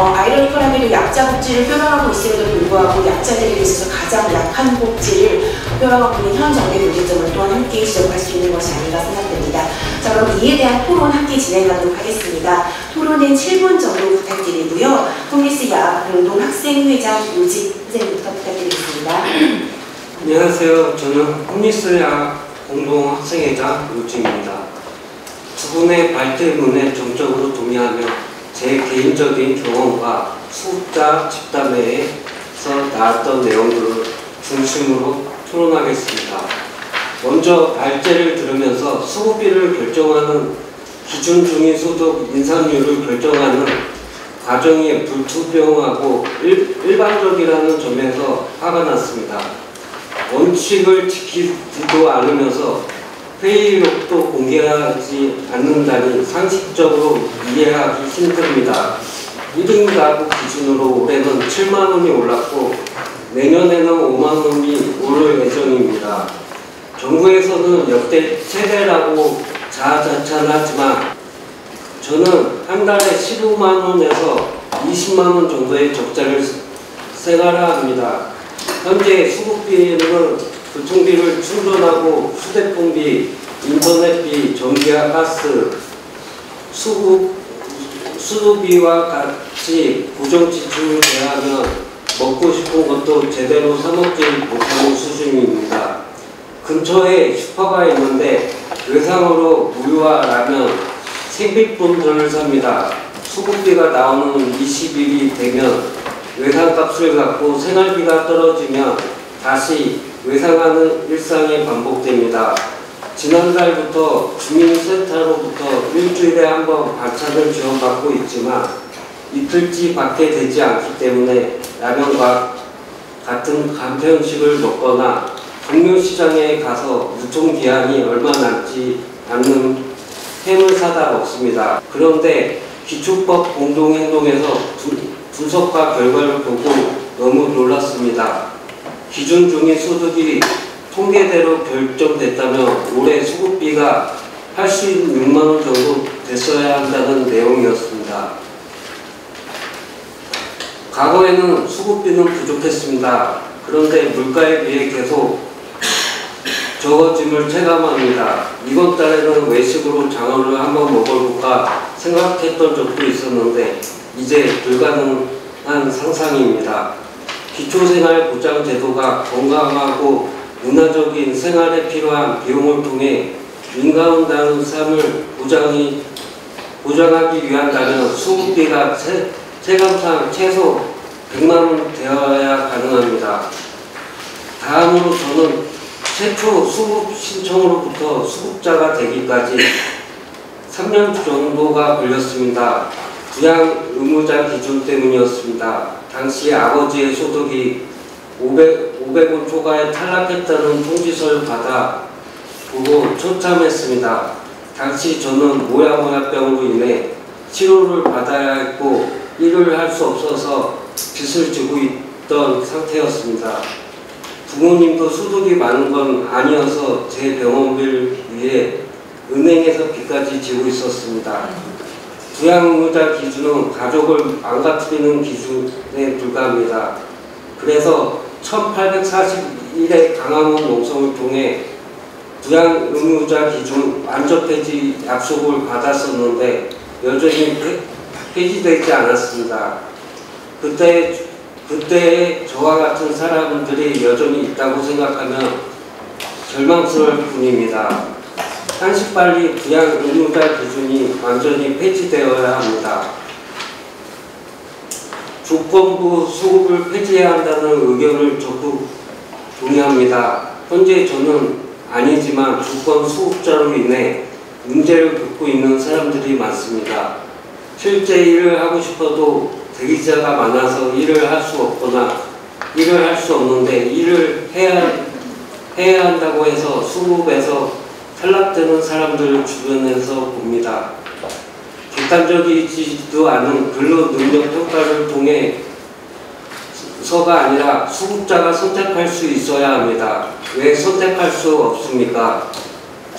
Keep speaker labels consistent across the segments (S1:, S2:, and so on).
S1: 아이러니컬하게도 약자 복지를 표방하고 있음에도 불구하고 약자들에게 있어서 가장 약한 복지를 표방하고 있는 현 정부의 문제점을 또한 함께 지적할 수 있는 것이 아닌가 생각됩니다. 자, 그럼 이에 대한 토론 함께 진행하도록 하겠습니다. 토론은 7분 정도 부탁드리고요. 콩리스 야학운동 학생회장 요직 선생님부터 부탁드리겠습니다.
S2: 안녕하세요. 저는 콩리스 야학운동 학생회장 요직입니다. 두 분의 발제문에 전적으로 동의하며 제 개인적인 경험과 수급자 집단회에서 나왔던 내용들을 중심으로 토론하겠습니다. 먼저 발제를 들으면서 수급비를 결정하는 기준 중위소득 인상률을 결정하는 과정이 불투명하고 일반적이라는 점에서 화가 났습니다. 원칙을 지키지도 않으면서 회의록도 공개하지 않는다니 상식적으로 이해하기 힘듭니다. 1인 가구 기준으로 올해는 7만 원이 올랐고 내년에는 5만 원이 오를 예정입니다. 정부에서는 역대 최대라고 자아자찬하지만 저는 한 달에 15만 원에서 20만 원 정도의 적자를 생활합니다. 현재 수급비는 교통비를 충전하고 휴대폰비, 인터넷비, 전기와 가스, 수도비와 같이 고정지출을 제하면 먹고 싶은 것도 제대로 사 먹지 못하는 수준입니다. 근처에 슈퍼가 있는데 외상으로 우유와 라면, 생필품들을 삽니다. 수급비가 나오는 20일이 되면 외상값을 갖고 생활비가 떨어지면 다시 외상하는 일상이 반복됩니다. 지난달부터 주민센터로부터 일주일에 한 번 반찬을 지원받고 있지만 이틀치 밖에 되지 않기 때문에 라면과 같은 간편식을 먹거나 동료 시장에 가서 유통기한이 얼마 남지 않는 햄을 사다 먹습니다. 그런데 기초법 공동행동에서 분석과 결과를 보고 너무 놀랐습니다. 기준 중위 소득이 통계대로 결정됐다면 올해 수급비가 86만 원 정도 됐어야 한다는 내용이었습니다. 과거에는 수급비는 부족했습니다. 그런데 물가에 비해 계속 적어짐을 체감합니다. 이번 달에는 외식으로 장어를 한번 먹어볼까 생각했던 적도 있었는데 이제 불가능한 상상입니다. 기초생활보장제도가 건강하고 문화적인 생활에 필요한 비용을 통해 인간다운 삶을 보장하기 위한다면 수급비가 체감상 최소 100만 원 되어야 가능합니다. 다음으로 저는 최초 수급 신청으로부터 수급자가 되기까지 3년 정도가 걸렸습니다. 부양 의무자 기준 때문이었습니다. 당시 아버지의 소득이 500원 초과에 탈락했다는 통지서를 받아 보고 처참했습니다. 당시 저는 모야모야병으로 인해 치료를 받아야 했고 일을 할 수 없어서 빚을 지고 있던 상태였습니다. 부모님도 소득이 많은 건 아니어서 제 병원비를 위해 은행에서 빚까지 지고 있었습니다. 부양의무자 기준은 가족을 망가뜨리는 기준에 불과합니다. 그래서 1841의 강화문 농성을 통해 부양의무자 기준 완전 폐지 약속을 받았었는데 여전히 폐지되지 않았습니다. 그때 저와 같은 사람들이 여전히 있다고 생각하면 절망스러울 뿐입니다. 한시빨리 부양 의무자 기준이 완전히 폐지되어야 합니다. 조건부 수급을 폐지해야 한다는 의견을 적극 동의합니다. 현재 저는 아니지만 조건 수급자로 인해 문제를 겪고 있는 사람들이 많습니다. 실제 일을 하고 싶어도 대기자가 많아서 일을 할 수 없거나 일을 할 수 없는데 일을 해야 한다고 해서 수급에서 탈락되는 사람들을 주변에서 봅니다. 객관적이지도 않은 근로 능력 평가를 통해 서가 아니라 수급자가 선택할 수 있어야 합니다. 왜 선택할 수 없습니까?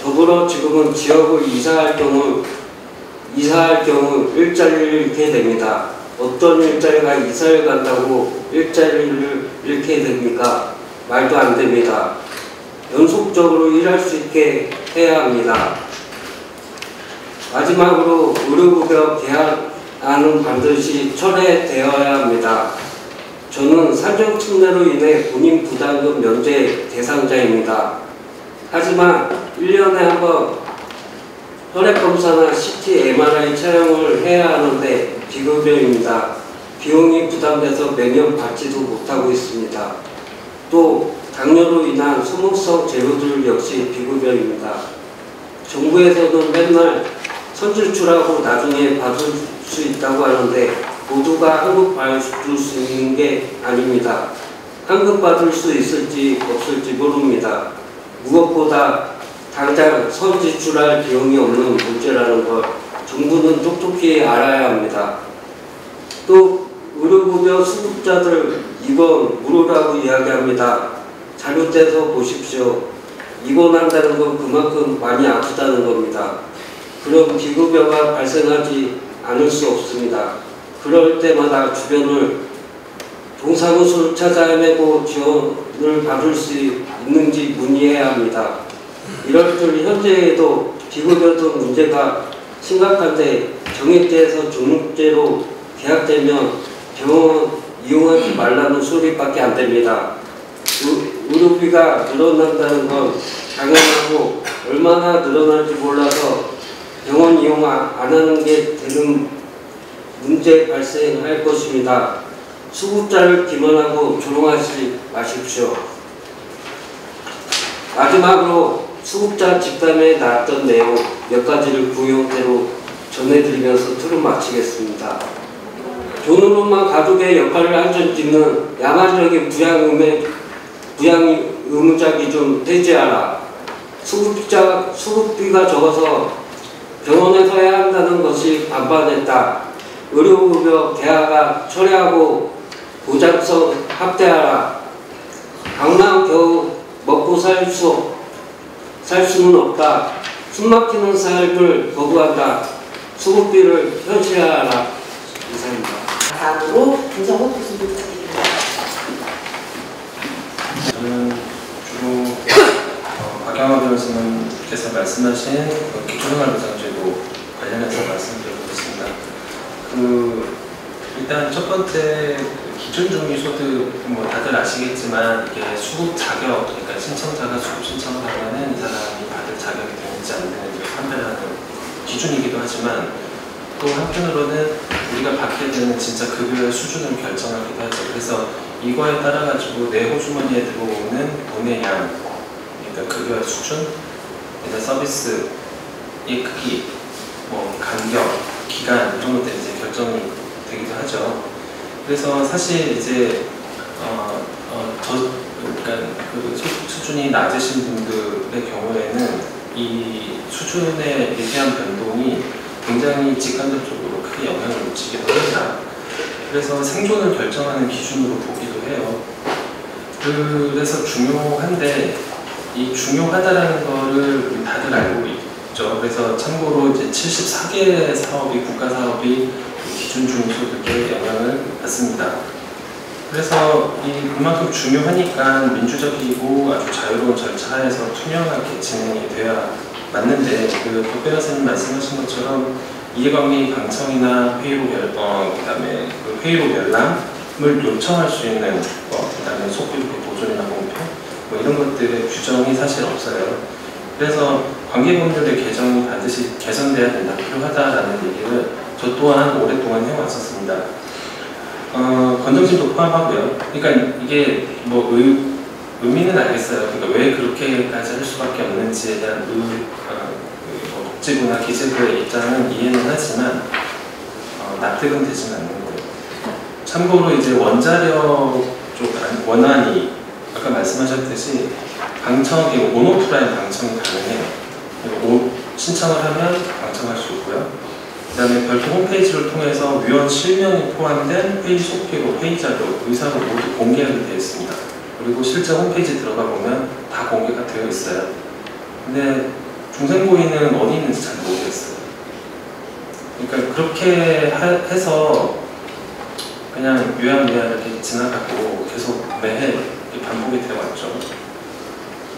S2: 더불어 지금은 지역을 이사할 경우 일자리를 잃게 됩니다. 어떤 일자리가 이사를 간다고 일자리를 잃게 됩니까? 말도 안 됩니다. 연속적으로 일할 수 있게 해야 합니다. 마지막으로 의료급여 계약안은 반드시 철회되어야 합니다. 저는 산적 특례로 인해 본인 부담금 면제 대상자입니다. 하지만 1년에 한 번 혈액검사나 CT, MRI 촬영을 해야 하는데 비급여입니다. 비용이 부담돼서 매년 받지도 못하고 있습니다. 또 당뇨로 인한 소모성 재료들 역시 비급여입니다. 정부에서는 맨날 선출하고 나중에 받을 수 있다고 하는데 모두가 환급받을 수 있는 게 아닙니다. 환급받을 수 있을지 없을지 모릅니다. 무엇보다 당장 선지출할 비용이 없는 문제라는 걸 정부는 똑똑히 알아야 합니다. 또 의료급여 수급자들 입원 무료라고 이야기합니다. 자료떼서 보십시오. 입원한다는 건 그만큼 많이 아프다는 겁니다. 그럼 비급여가 발생하지 않을 수 없습니다. 그럴 때마다 주변을 동사무소를 찾아 헤매고 지원을 받을 수 있는지 문의해야 합니다. 이럴 때 현재에도 비급여 등 문제가 심각한데 정액제에서 종목제로 계약되면 병원 이용하지 말라는 소리밖에 안 됩니다. 의료비가 늘어난다는 건 당연하고 얼마나 늘어날지 몰라서 병원 이용 안 하는 게 되는 문제 발생할 것입니다. 수급자를 기만하고 조롱하지 마십시오. 마지막으로 수급자 집단에 나왔던 내용 몇 가지를 구형태로 전해드리면서 틀을 마치겠습니다. 돈으로만 가족의 역할을 한전짓는 야만적인 부양 의무자 기준 폐지하라. 수급비가 적어서 병원에서 해야 한다는 것이 반반했다. 의료급여 계약안 철회하고 보장성 확대하라. 강남 겨우 먹고 살 수는 없다. 숨막히는 삶을 거부한다. 수급비를 현실화하라. 이상입니다.
S1: 다음으로 김성욱 교수님 부탁드립니다.
S3: 저는 주로 박영하 변호사님께서 말씀하신 기초생활보장제도 관련해서 말씀드리겠습니다. 일단 첫 번째 기준중위소득 다들 아시겠지만 이게 수급 자격, 그러니까 신청자가 수급 신청을 하면은 이 사람이 받을 자격이 되는지 안 되는지 판별하는 기준이기도 하지만 또 한편으로는 우리가 받게 되는 진짜 급여의 수준을 결정하기도 하죠. 그래서 이거에 따라 가지고 내 호주머니에 들어오는 돈의 양, 그러니까 급여의 수준, 서비스의 크기, 간격, 기간 이런 것들이 이제 결정이 되기도 하죠. 그래서 사실 이제 그러니까 그 수준이 낮으신 분들의 경우에는 이 수준에 대한 변동이 굉장히 직간접적으로 크게 영향을 미치기도 합니다. 그래서 생존을 결정하는 기준으로 보기도 해요. 그래서 중요한데 이 중요하다라는 거를 다들 알고 있죠. 그래서 참고로 이제 74개 사업이 국가 사업이 기준 중소득에 영향을 받습니다. 그래서 그만큼 중요하니까 민주적이고 아주 자유로운 절차 하에서 투명하게 진행이 돼야 맞는데 박 변호사님 말씀하신 것처럼 이해관계 방청이나 그다음에 회의로 열람을 요청할 수 있는 그다음에 속기록의 보존이나 공표 이런 것들의 규정이 사실 없어요. 그래서 관계법률의 개정이 반드시 개선돼야 된다, 필요하다라는 얘기를 저 또한 오랫동안 해왔었습니다. 건정심도 포함하고요. 그러니까 이게 의미는 알겠어요. 그러니까 왜 그렇게까지 할 수밖에 없는지에 대한 복지부나 기재부의 입장은 이해는 하지만 납득은 되지는 않는 거예요. 참고로 이제 원자력 쪽 원안이 아까 말씀하셨듯이 방청이 온오프라인 방청이 가능해요. 신청을 하면 방청할 수 있고요. 그 다음에 별도 홈페이지를 통해서 위원 실명이 포함된 회의 속기록, 회의 자료, 의사로 모두 공개하게 되어 있습니다. 그리고 실제 홈페이지 들어가 보면 다 공개가 되어 있어요. 근데 중생고인은 어디 있는지 잘 모르겠어요. 그러니까 그렇게 해서 그냥 요양요양 이렇게 지나가고 계속 매해 이렇게 반복이 되어왔죠.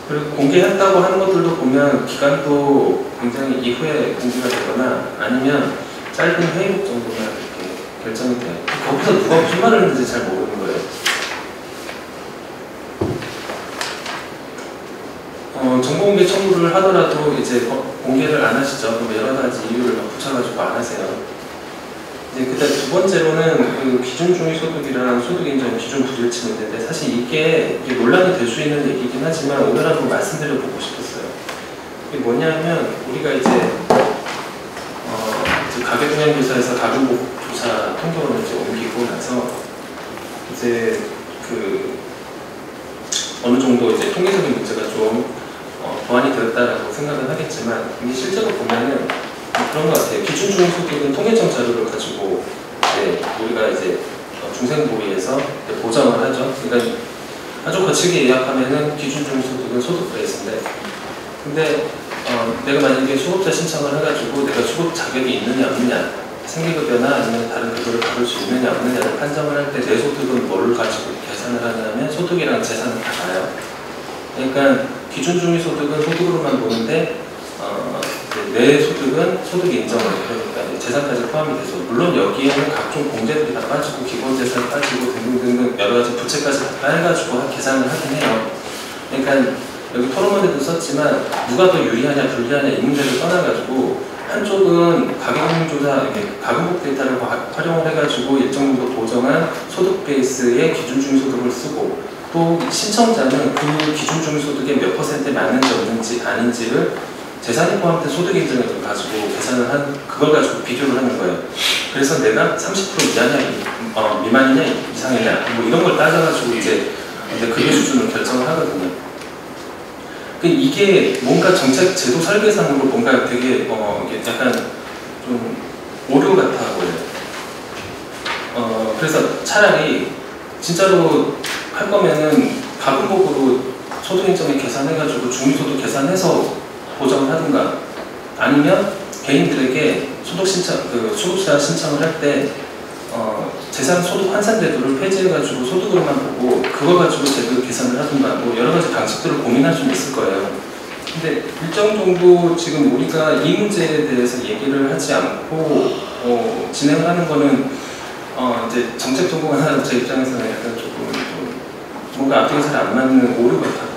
S3: 그리고 공개했다고 하는 것들도 보면 기간도 굉장히 이후에 공개가 되거나 아니면 짧은 회의록 정도만 이렇게 결정이 돼요. 거기서 누가 무슨 말을 했는지 잘 모르는 거예요. 정보공개 청구를 하더라도 이제 공개를 안 하시죠. 그럼 여러 가지 이유를 붙여가지고 안 하세요. 이제 그다음 두 번째로는 그 기준 중위 소득이랑 소득 인정 기준 불일치 문제인데 사실 이게 논란이 될 수 있는 얘기긴 하지만 오늘 한번 말씀드려보고 싶었어요. 이게 뭐냐면 우리가 이제 가계동향조사에서 가구복 조사 통계원을 이제 옮기고 나서 이제 그 어느 정도 이제 통계적인 문제가 좀 보완이 되었다라고 생각은 하겠지만 이게 실제로 보면은 그런 것 같아요. 기준 중위 소득은 통계청 자료를 가지고 우리가 이제 중생보위에서 보장을 하죠. 그러니까 아주 거칠게 요약하면은 기준 중위 소득은 소득 베이스인데, 근데 내가 만약에 수급자 신청을 해가지고 내가 수급 자격이 있느냐 없느냐, 생계급여나 아니면 다른 급여를 받을 수 있느냐 없느냐를 판정을 할 때 내 소득은 뭘 가지고 계산을 하냐면 소득이랑 재산을 다 봐요. 그러니까 기준 중위 소득은 소득으로만 보는데 내 소득은 소득 인정을, 그러니까 재산까지 포함이 돼서, 물론 여기에는 각종 공제들이 다 빠지고 기본재산 빠지고 등등등 여러 가지 부채까지 다 빼가지고 계산을 하긴 해요. 그러니까 여기 토론문에도 썼지만 누가 더 유리하냐 불리하냐 이 문제를 떠나가지고 한쪽은 가계동향조사, 가금복 데이터를 활용을 해가지고 일정 정도 보정한 소득 베이스의 기준 중위 소득을 쓰고, 또 신청자는 그 기준 중위 소득에 몇 %에 맞는지 없는지 아닌지를 재산이 포함된 소득 인증을 가지고 계산을 그걸 가지고 비교를 하는 거예요. 그래서 내가 30% 이하냐, 미만이냐, 이상이냐, 뭐 이런 걸 따져가지고 이제 급여 수준을 결정을 하거든요. 이게 뭔가 정책 제도 설계상으로 뭔가 되게 이게 약간 좀 오류 같아 보여요. 그래서 차라리 진짜로 할 거면은 가금복으로 소득 인정에 계산해가지고 중위소득 계산해서 보정을 하든가, 아니면 개인들에게 소득 신청, 수급자 신청을 할 때 재산 소득 환산 제도를 폐지해가지고 소득으로만 보고 그걸 가지고 제대로 계산을 하든가, 뭐 여러 가지 방식들을 고민할 수는 있을 거예요. 근데 일정 정도 지금 우리가 이 문제에 대해서 얘기를 하지 않고 진행을 하는 거는 이제 정책 전공하는 제 입장에서는 약간 조금 뭔가 앞뒤가 잘 안 맞는 오류 같아요.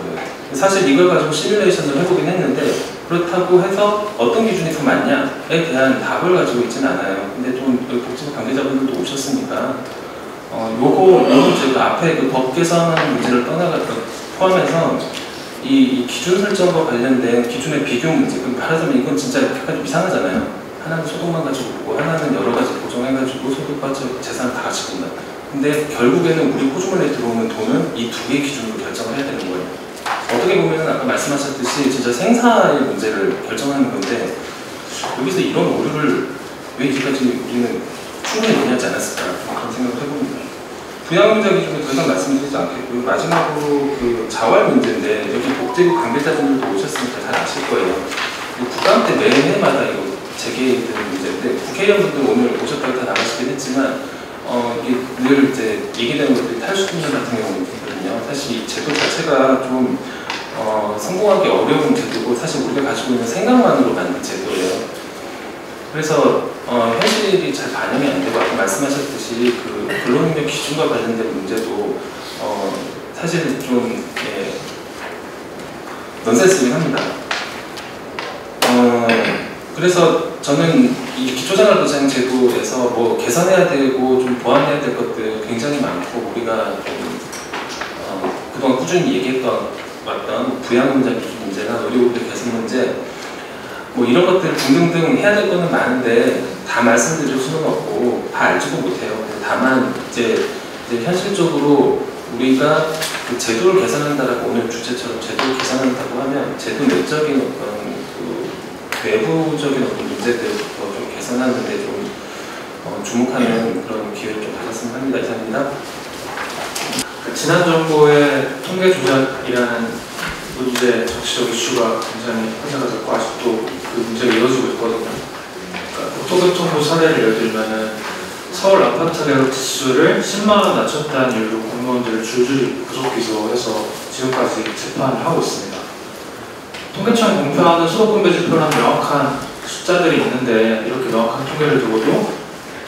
S3: 사실 이걸 가지고 시뮬레이션을 해보긴 했는데 그렇다고 해서 어떤 기준이 더 맞냐에 대한 답을 가지고 있지는 않아요. 근데 좀 복지부 관계자분들도 오셨으니까 요거 제가 앞에 그 법 개선하는 문제를 포함해서 이 기준 설정과 관련된 기준의 비교 문제, 말하자면 이건 진짜 약간 좀 이상하잖아요. 하나는 소득만 가지고 보고 하나는 여러 가지 보정해가지고 소득과 재산을 다 같이 본다. 근데 결국에는 우리 호주머니에 들어오는 돈은 이 두 개의 기준으로 결정을 해야 되는 거예요. 어떻게 보면 아까 말씀하셨듯이 진짜 생사의 문제를 결정하는 건데, 여기서 이런 오류를 왜 이제까지 우리는 충분히 논의하지 않았을까, 그런 생각을 해봅니다. 부양문자 기준은 더 이상 말씀드리지 않겠고요. 마지막으로 그 자활 문제인데, 여기 복지부 관계자분들도 오셨으니까 잘 아실 거예요. 국감 때 매해마다 이거 제기되는 문제인데, 국회의원분들 오늘 오셨다고 다 나가시긴 했지만 이게 늘 이제 얘기되는 것들이 탈수금융 같은 경우는 있거든요. 사실 이 제도 자체가 좀 성공하기 어려운 제도고, 사실 우리가 가지고 있는 생각만으로 만든 제도예요. 그래서 현실이 잘 반영이 안 되고, 아까 말씀하셨듯이 그 근로능력 기준과 관련된 문제도 사실 좀 넌센스긴 합니다. 그래서 저는 이 기초생활보장 제도에서 뭐 개선해야 되고 좀 보완해야 될 것들 굉장히 많고, 우리가 좀 그동안 꾸준히 얘기했던 왔던 부양문자 기준 문제나 의료급여 개선 문제, 뭐 이런 것들 등등등 해야 될 거는 많은데 다 말씀드릴 수는 없고 다 알지도 못해요. 다만 이제 현실적으로 우리가 그 제도를 개선한다라고 오늘 주제처럼 제도를 개선한다고 하면 제도 내적인 어떤 외부적인 어떤 문제들부터 좀 개선하는 데 좀 주목하는 그런 기회를 좀 가졌으면 합니다. 이상입니다.
S4: 지난 정부의 통계 조작이라는 문제, 정치적 이슈가 굉장히 화제가 됐고 아직도 그 문제가 이어지고 있거든요. 그러니까 국토교통부 사례를 예를 들면은 서울 아파트 가격 지수를 10만 원 낮췄다는 이유로 공무원들을 줄줄이 구속 기소해서 지금까지 재판을 하고 있습니다. 통계청이 공표하는 수도분배 지표라는 명확한 숫자들이 있는데 이렇게 명확한 통계를 두고도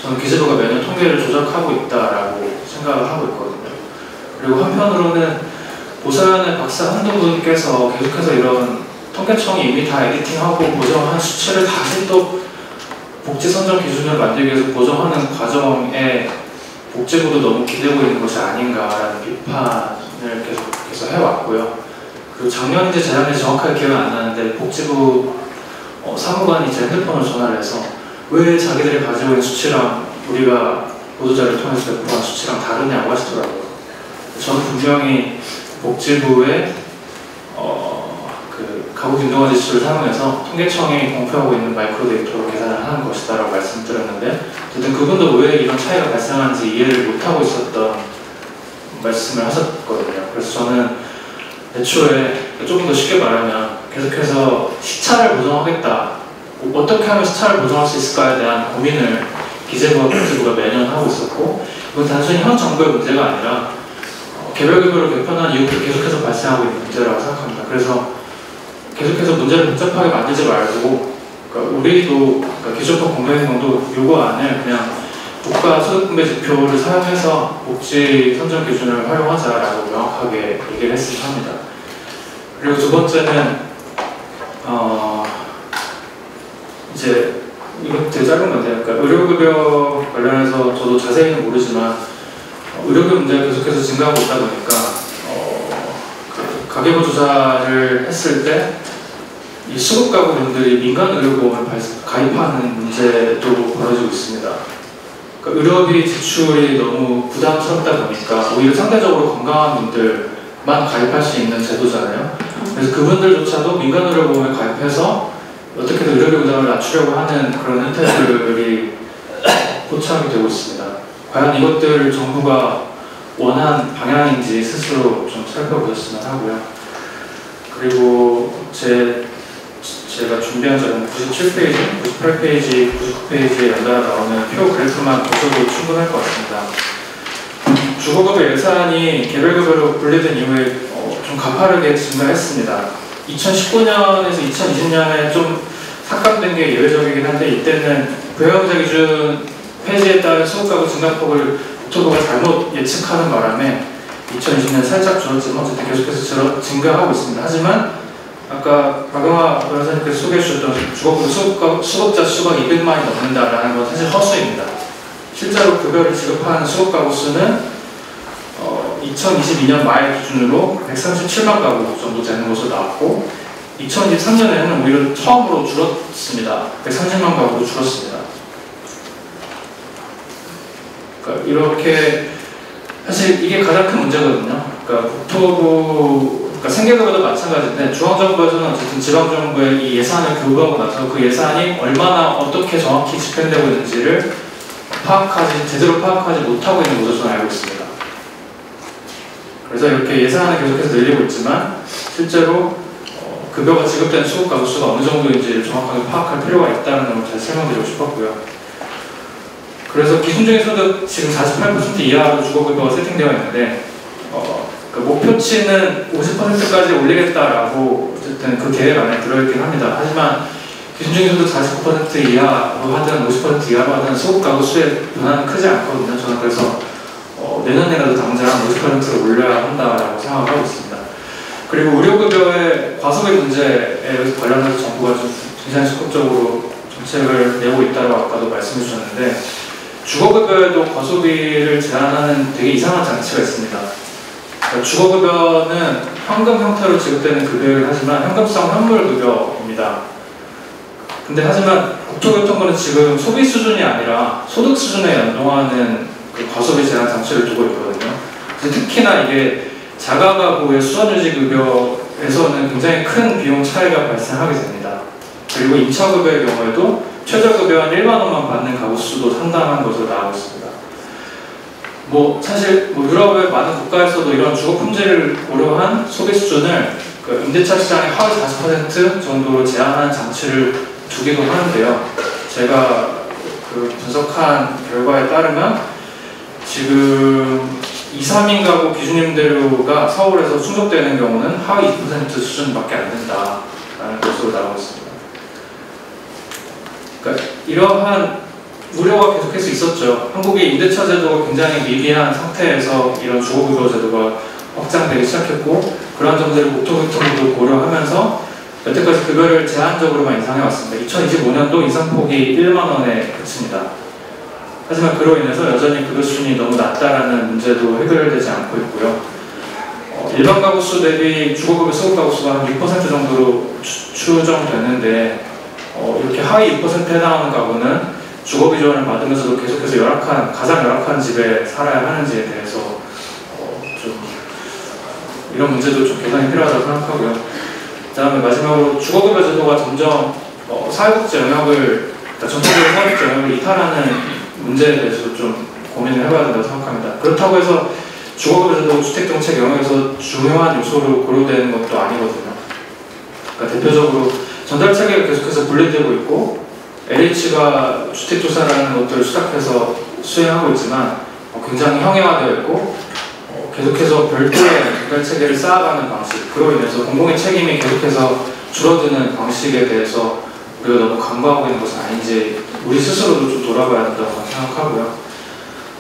S4: 저는 기재부가 매년 통계를 조작하고 있다라고 생각을 하고 있거든요. 그리고 한편으로는 보사연의 박사 한두 분께서 계속해서 이런 통계청이 이미 다 에디팅하고 보정한 수치를 다시 또 복지 선정 기준을 만들기 위해서 보정하는 과정에 복지부도 너무 기대고 있는 것이 아닌가라는 비판을 계속해서 해왔고요. 그리고 작년인지 재작년인지 정확하게 기억이 안 나는데 복지부 사무관이 제 핸드폰으로 전화를 해서 왜 자기들이 가지고 있는 수치랑 우리가 보도자료를 통해서 배포한 수치랑 다르냐고 하시더라고요. 저는 분명히 복지부의 그 가구균등화 지수를 사용해서 통계청이 공표하고 있는 마이크로 데이터로 계산을 하는 것이다라고 말씀드렸는데 어쨌든 그분도 왜 이런 차이가 발생하는지 이해를 못하고 있었던 말씀을 하셨거든요. 그래서 저는 애초에 조금 더 쉽게 말하면 계속해서 시차를 보정하겠다, 어떻게 하면 시차를 보정할 수 있을까에 대한 고민을 기재부와 복지부가 매년 하고 있었고, 이건 단순히 현 정부의 문제가 아니라 개별급여로 개편한 이후부터 계속해서 발생하고 있는 문제라고 생각합니다. 그래서 계속해서 문제를 복잡하게 만들지 말고, 그러니까 우리도 기초법 공개행동도 요구안을 그냥 국가 소득분배 지표를 사용해서 복지 선정 기준을 활용하자라고 명확하게 얘기를 했으면 합니다. 그리고 두 번째는 이제 이거 되게 짧은 건데요. 그러니까 의료급여 관련해서 저도 자세히는 모르지만 의료비 문제가 계속해서 증가하고 있다 보니까 가계부 조사를 했을 때 이 수급가구분들이 민간 의료보험을 가입하는 문제도 벌어지고 있습니다. 그러니까 의료비 지출이 너무 부담스럽다 보니까 오히려 상대적으로 건강한 분들만 가입할 수 있는 제도잖아요. 그래서 그분들조차도 민간 의료보험에 가입해서 어떻게든 의료비 부담을 낮추려고 하는 그런 혜택들이 포착이 되고 있습니다. 과연 이것들 정부가 원한 방향인지 스스로 좀 살펴보셨으면 하고요. 그리고 제가 준비한 자료는 97페이지, 98페이지, 99페이지에 연달아 나오는 표 그래프만 보셔도 충분할 것 같습니다. 주거급여 예산이 개별급여로 분리된 이후에 좀 가파르게 증가했습니다. 2019년에서 2020년에 좀 삭감된 게 예외적이긴 한데 이때는 부양자 기준 폐지에 따른 수급가구 증가폭을 국토부가 잘못 예측하는 바람에 2020년 살짝 줄었지만 어쨌든 계속해서 증가하고 있습니다. 하지만 아까 박영하 변호사님께서 소개해주셨던 주거급여 수급자 수가 200만이 넘는다라는 건 사실 허수입니다. 실제로 급여를 지급하는 수급가구 수는 2022년 말 기준으로 137만 가구 정도 되는 것으로 나왔고 2023년에는 오히려 처음으로 줄었습니다. 130만 가구로 줄었습니다. 그러니까 이렇게 사실 이게 가장 큰 문제거든요. 그러니까 국토부, 그러니까 생계급여도 마찬가지인데 중앙정부에서는 어쨌든 지방정부에 이 예산을 교부하고 나서 그 예산이 얼마나 어떻게 정확히 집행되고 있는지를 제대로 파악하지 못하고 있는 것으로 저는 알고 있습니다. 그래서 이렇게 예산을 계속해서 늘리고 있지만 실제로 급여가 지급된 수급가구 수가 어느 정도인지를 정확하게 파악할 필요가 있다는 걸 제가 설명드리고 싶었고요. 그래서 기준적인 소득 지금 48% 이하로 주거급여가 세팅되어 있는데 그 목표치는 50%까지 올리겠다라고 어쨌든 그 계획 안에 들어있긴 합니다. 하지만 기준적인 소득 49% 이하로 하든 50% 이하로 하든 수급가구 수의 변화는 크지 않거든요. 저는 그래서 내년에라도 당장 50%를 올려야 한다라고 생각하고 있습니다. 그리고 의료급여의 과소비 문제에 관련해서 정부가 좀 굉장히 적극적으로 정책을 내고 있다고 아까도 말씀해 주셨는데 주거급여에도 과소비를 제한하는 되게 이상한 장치가 있습니다. 그러니까 주거급여는 현금 형태로 지급되는 급여이긴 하지만 현금성 현물급여입니다. 근데 하지만 국토교통부는 지금 소비 수준이 아니라 소득 수준에 연동하는 그 과소비 제한 장치를 두고 있거든요. 그래서 특히나 이게 자가가구의 수완유지급여에서는 굉장히 큰 비용 차이가 발생하게 됩니다. 그리고 임차급여의 경우에도 최저급여 한 1만 원만 받는 가구 수도 상당한 것으로 나오고 있습니다. 사실 유럽의 많은 국가에서도 이런 주거 품질을 고려한 소비 수준을 그 임대차 시장의 하위 40% 정도로 제한하는 장치를 두기도 하는데요. 제가 그 분석한 결과에 따르면 지금 2, 3인 가구 기준임대료가 서울에서 충족되는 경우는 하위 2% 수준밖에 안 된다라는 것으로 나오고 있습니다. 그러니까 이러한 우려가 계속해서 있었죠. 한국의 임대차 제도가 굉장히 미비한 상태에서 이런 주거급여 제도가 확장되기 시작했고, 그러한 점들을 목표교통도 고려하면서 여태까지 급여를 제한적으로만 인상해왔습니다. 2025년도 인상폭이 1만 원에 그칩니다. 하지만 그로 인해서 여전히 급여 수준이 너무 낮다라는 문제도 해결되지 않고 있고요. 일반 가구 수 대비 주거급여 소득 가구 수가 한 6% 정도로 추정되는데, 이렇게 하위 2%에 해당하는 가구는 주거비 지원을 받으면서도 계속해서 가장 열악한 집에 살아야 하는지에 대해서 좀 이런 문제도 좀 개선이 필요하다고 생각하고요. 그 다음에 마지막으로 주거급여 제도가 점점 사회복지 영역을, 그러니까 전체적으로 사회복지 영역을 이탈하는 문제에 대해서도 좀 고민을 해봐야 된다고 생각합니다. 그렇다고 해서 주거급여 제도 주택정책 영역에서 중요한 요소로 고려되는 것도 아니거든요. 그러니까 대표적으로 전달체계가 계속해서 분리되고 있고, LH가 주택조사라는 것들을 수락해서 수행하고 있지만 굉장히 형해화되어 있고, 계속해서 별도의 전달체계를 쌓아가는 방식, 그로 인해서 공공의 책임이 계속해서 줄어드는 방식에 대해서 우리가 너무 간과하고 있는 것은 아닌지 우리 스스로도 좀 돌아봐야 된다고 생각하고요.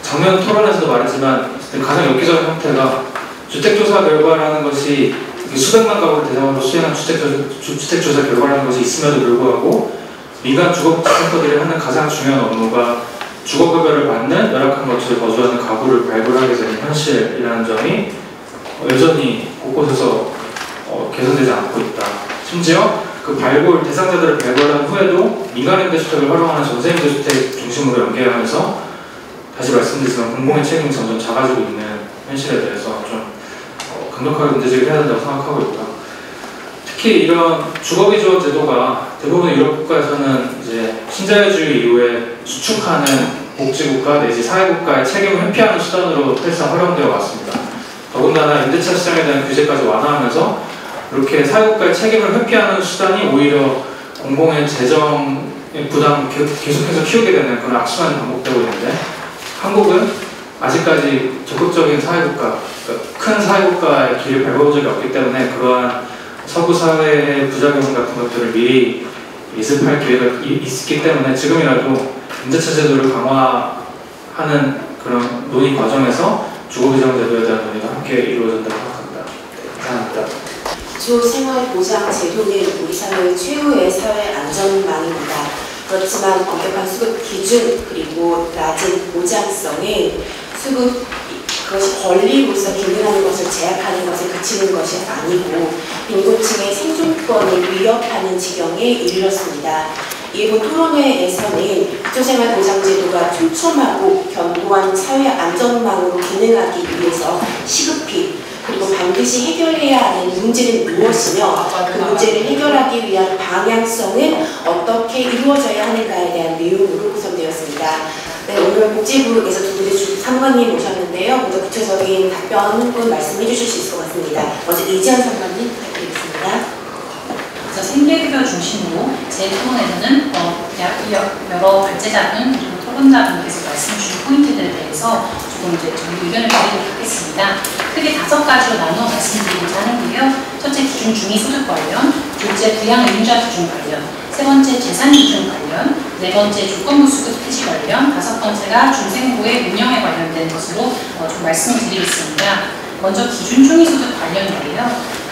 S4: 작년 토론에서도 말했지만 가장 엽기적인 형태가 주택조사 결과라는 것이 수백만 가구를 대상으로 수행한 주택조사 결과라는 것이 있음에도 불구하고 민간 주거복지센터들이 하는 가장 중요한 업무가 주거급여를 받는 열악한 거처에 거주하는 가구를 발굴하게 되는 현실이라는 점이 여전히 곳곳에서 개선되지 않고 있다. 심지어 그 대상자들을 발굴한 후에도 민간임대주택을 활용하는 전세임대주택 중심으로 연계하면서 다시 말씀드리지만 공공의 책임이 점점 작아지고 있는 현실에 대해서 좀 강력하게 문제제기를 해야 된다고 생각하고 있고요. 특히 이런 주거비 지원 제도가 대부분의 유럽 국가에서는 이제 신자유주의 이후에 수축하는 복지국가 내지 사회국가의 책임을 회피하는 수단으로 사실상 활용되어 왔습니다. 더군다나 임대차 시장에 대한 규제까지 완화하면서 이렇게 사회국가의 책임을 회피하는 수단이 오히려 공공의 재정의 부담을 계속해서 키우게 되는 그런 악순환이 반복되고 있는데, 한국은 아직까지 적극적인 사회국가, 그러니까 큰 사회국가의 길을 밟아본 적이 없기 때문에 그러한 서구 사회의 부작용 같은 것들을 미리 예습할 기회가 있기 때문에 지금이라도 임대차 제도를 강화하는 그런 논의 과정에서 주거비정 제도에 대한 논의가 함께 이루어진다고 생각합니다. 네, 감사합니다.
S1: 기초생활보장 제도는 우리 사회의 최후의 사회 안전망입니다. 그렇지만 엄격한 수급 기준 그리고 낮은 보장성은 수급 그것이 권리로서 기능하는 것을 제약하는 것에 그치는 것이 아니고 빈곤층의 생존권을 위협하는 지경에 이르렀습니다. 이번 토론회에서는 기초생활보장제도가 촘촘하고 견고한 사회 안전망으로 기능하기 위해서 시급히 그리고 반드시 해결해야 하는 문제는 무엇이며 그 문제를 해결하기 위한 방향성은 어떻게 이루어져야 하는가에 대한 내용으로 구성되었습니다. 네, 오늘 복지부에서 두 분의 상관님 오셨는데요. 먼저 구체적인 답변 말씀해 주실 수 있을 것 같습니다. 먼저 이지연 상관님 부탁드리겠습니다.
S5: 생계급여 중심으로 제 토론에서는 여러 발제자분 그리고 토론자분께서 말씀 주신 포인트들에 대해서 조금 이제 저희 의견을 드리도록 하겠습니다. 크게 5가지로 나누어 말씀드리고자 하는데요. 첫째, 기준 중위 소득 관련, 둘째, 부양 의무자 기준 관련, 세 번째, 재산 기준 관련, 네 번째, 조건부 수급 폐지 관련, 다섯 번째가 중생부의 운영에 관련된 것으로 좀 말씀을 드리겠습니다. 먼저 기준 중위 소득 관련인데요.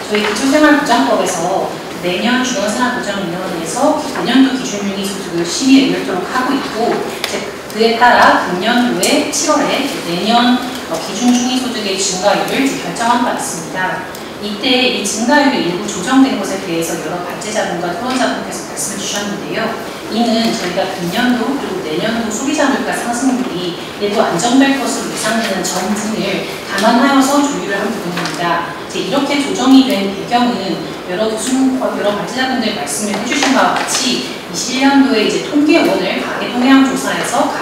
S5: 저희 기초생활보장법에서 내년 중앙생활보장위원회에서 내년도 기준중위 소득을 심의에 의결토록 하고 있고, 그에 따라 금년도에 7월에 내년 기준중위 소득의 증가율을 결정한 바 있습니다. 이때 이 증가율이 일부 조정된 것에 대해서 여러 발제자분과 토론자분께서 말씀을 주셨는데요. 이는 저희가 금년도 그리고 내년도 소비자 물가 상승률이 일부 안정될 것으로 예상되는 점분을 감안하여서 조율을 한 부분입니다. 이렇게 조정이 된 배경은 여러 발제자분들 말씀을 해주신 바와 같이 21년도에 이제 통계원을 가계 동향 조사에서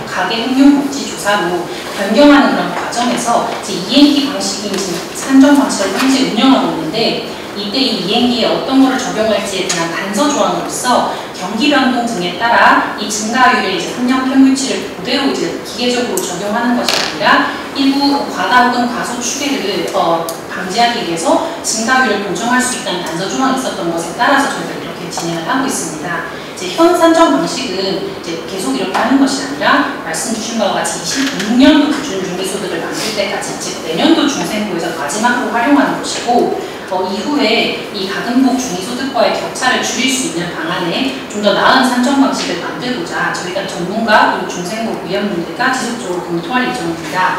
S5: 가계 흥용 복지 조사로 변경하는 그런 과정에서 이제 END 방식이 산정 방식을 현재 운영하고 있는데, 이때 이 END에 어떤 것을 적용할지에 대한 단서 조항으로서 경기 변동 등에 따라 이 증가율의 이제 학령 평균치를 그대로 이제 기계적으로 적용하는 것이 아니라 일부 과다 혹은 과소 추계를 방지하기 위해서 증가율을 보정할 수 있다는 단서 조항이 있었던 것에 따라서 저희가 이렇게 진행을 하고 있습니다. 이제 현 산정 방식은 이제 계속 이렇게 하는 것이 아니라 말씀 주신 바와 같이 26년도 기준 중위소득을 만들 때까지 즉 내년도 중생부에서 마지막으로 활용하는 것이고 이후에 이 가금복 중위소득과의 격차를 줄일 수 있는 방안에 좀 더 나은 산정 방식을 만들고자 저희가 전문가 그리고 중생부 위원님들과 지속적으로 검토할 예정입니다.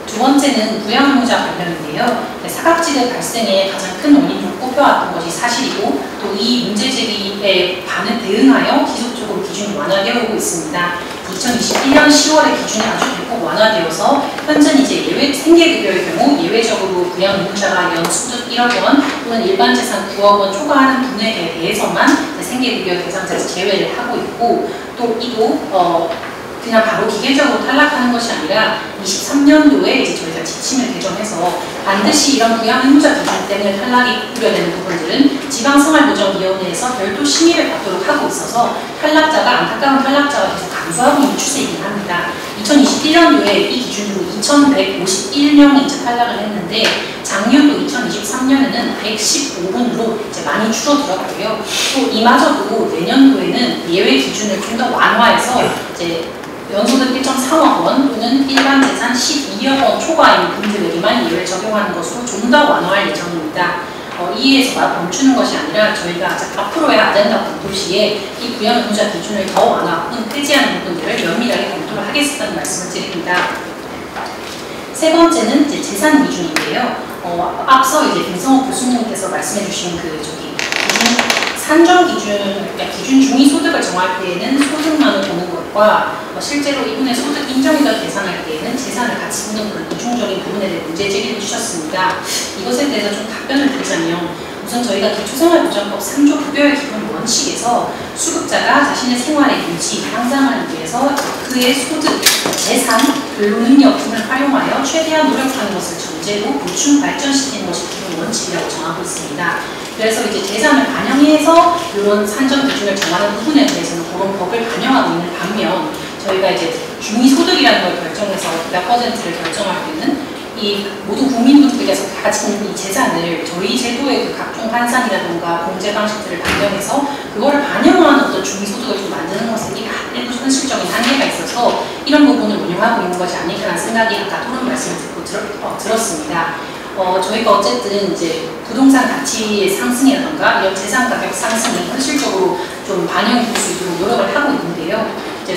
S5: 두 번째는 부양의무자 관련인데요. 사각지대 발생의 가장 큰 원인으로 꼽혀왔던 것이 사실이고 또 이 문제 제기에 대응하여 지속적으로 기준이 완화되어 오고 있습니다. 2021년 10월에 기준이 아주 대폭 완화되어서 현재는 이제 생계급여의 경우 예외적으로 부양의무자가 연 소득 1억 원 또는 일반 재산 9억 원 초과하는 분에게 대해서만 생계급여 대상자에서 제외를 하고 있고 또 이도 그냥 바로 기계적으로 탈락하는 것이 아니라 23년도에 이제 저희가 지침을 개정해서 반드시 이런 부양의무자 기준 때문에 탈락이 우려되는 부분들은 지방생활보전위원회에서 별도 심의를 받도록 하고 있어서 안타까운 탈락자가 계속 감소하고 있는 추세이긴 합니다. 2021년도에 이 기준으로 2,151명이 이제 탈락을 했는데 작년도 2023년에는 115분으로 이제 많이 줄어들었고요. 또 이마저도 내년도에는 예외 기준을 좀 더 완화해서 이제 연소득 1.3억 원 또는 일반 재산 12억 원 초과인 분들에게만 예외를 적용하는 것으로 좀 더 완화할 예정입니다. 이에서 멈추는 것이 아니라 저희가 앞으로의 아젠다 검토 시에 이 부양의무자 기준을 더 완화 혹은 폐지하는 부분들을 면밀하게 검토를 하겠다는 말씀을 드립니다. 세 번째는 이제 재산 기준인데요. 앞서 이제 김성호 교수님께서 말씀해주신 산정 기준 중위 소득을 정할 때에는 소득만을 보는 것과 실제로 이분의 소득 인정이다 계산할 때에는 재산을 같이 보는 그런 이중적인 부분에 대해 문제 제기를 주셨습니다. 이것에 대해서 좀 답변을 드리자면 우선 저희가 기초생활보장법 3조 급여의 기본 원칙에서 수급자가 자신의 생활의 유지, 향상을 위해서 그의 소득, 재산, 근로능력 등을 활용하여 최대한 노력하는 것을 전제로 보충 발전시키는 것이 기본 원칙이라고 정하고 있습니다. 그래서 이제 재산을 반영해서 이런 산정 기준을 정하는 부분에 대해서는 그런 법을 반영하고 있는 반면 저희가 이제 중위소득이라는 걸 결정해서 몇 퍼센트를 결정할 때는 이 모든 국민분들께서 가진 이 재산을 저희 제도의 그 각종 환산이라든가 공제 방식들을 반영해서 그거를 반영하는 어떤 중위소득을 좀 만드는 것은 일부 현실적인 한계가 있어서 이런 부분을 운용하고 있는 것이 아닐까라는 생각이 아까 토론 말씀을 듣고 들었습니다. 저희가 어쨌든 이제 부동산 가치의 상승이라던가 이런 재산 가격 상승이 현실적으로 좀 반영이 될 수 있도록 노력을 하고 있는데요. 이제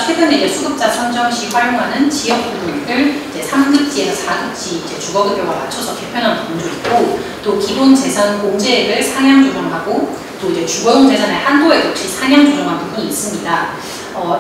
S5: 최근에 이제 수급자 선정 시 활용하는 지역 부분을 이제 3급지에서 4급지 이제 주거급여와 맞춰서 개편한 부분도 있고 또 기본 재산 공제액을 상향 조정하고 또 이제 주거용 재산의 한도액 역시 상향 조정한 부분이 있습니다.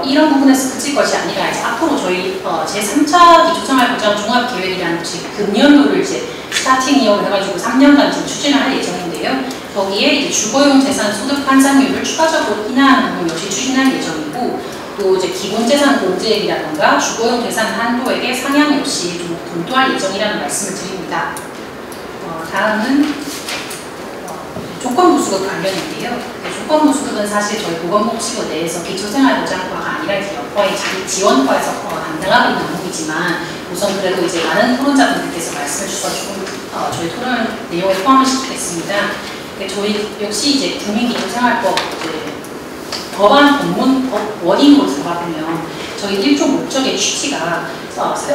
S5: 이런 부분에서 그칠 것이 아니라 이제 앞으로 저희 제3차 기초생활보장 종합계획이라는 금년도를 이제 스타팅 이어를 해가지고 3년간 지금 추진을 할 예정인데요. 거기에 이제 주거용 재산 소득 환산율을 추가적으로 인하하는 부분 역시 추진할 예정이고 또 이제 기본 재산 공제액이라든가 주거용 재산 한도액의 상향 역시 좀 검토할 예정이라는 말씀을 드립니다. 다음은 조건부 수급 관련인데요. 조건부 수급은 사실 저희 보건복지부 내에서 기초생활보장과가 아니라 이제 여과의 자기 지원과에서 담당하고 있는 업무이지만 우선 그래도 이제 많은 토론자분들께서 말씀을 주셔가지고 저희 토론 내용에 포함을 시키겠습니다. 저희 역시 이제 국민기초생활법 법안 본문법 원인으로 들어가보면 저희 1조 목적의 취지가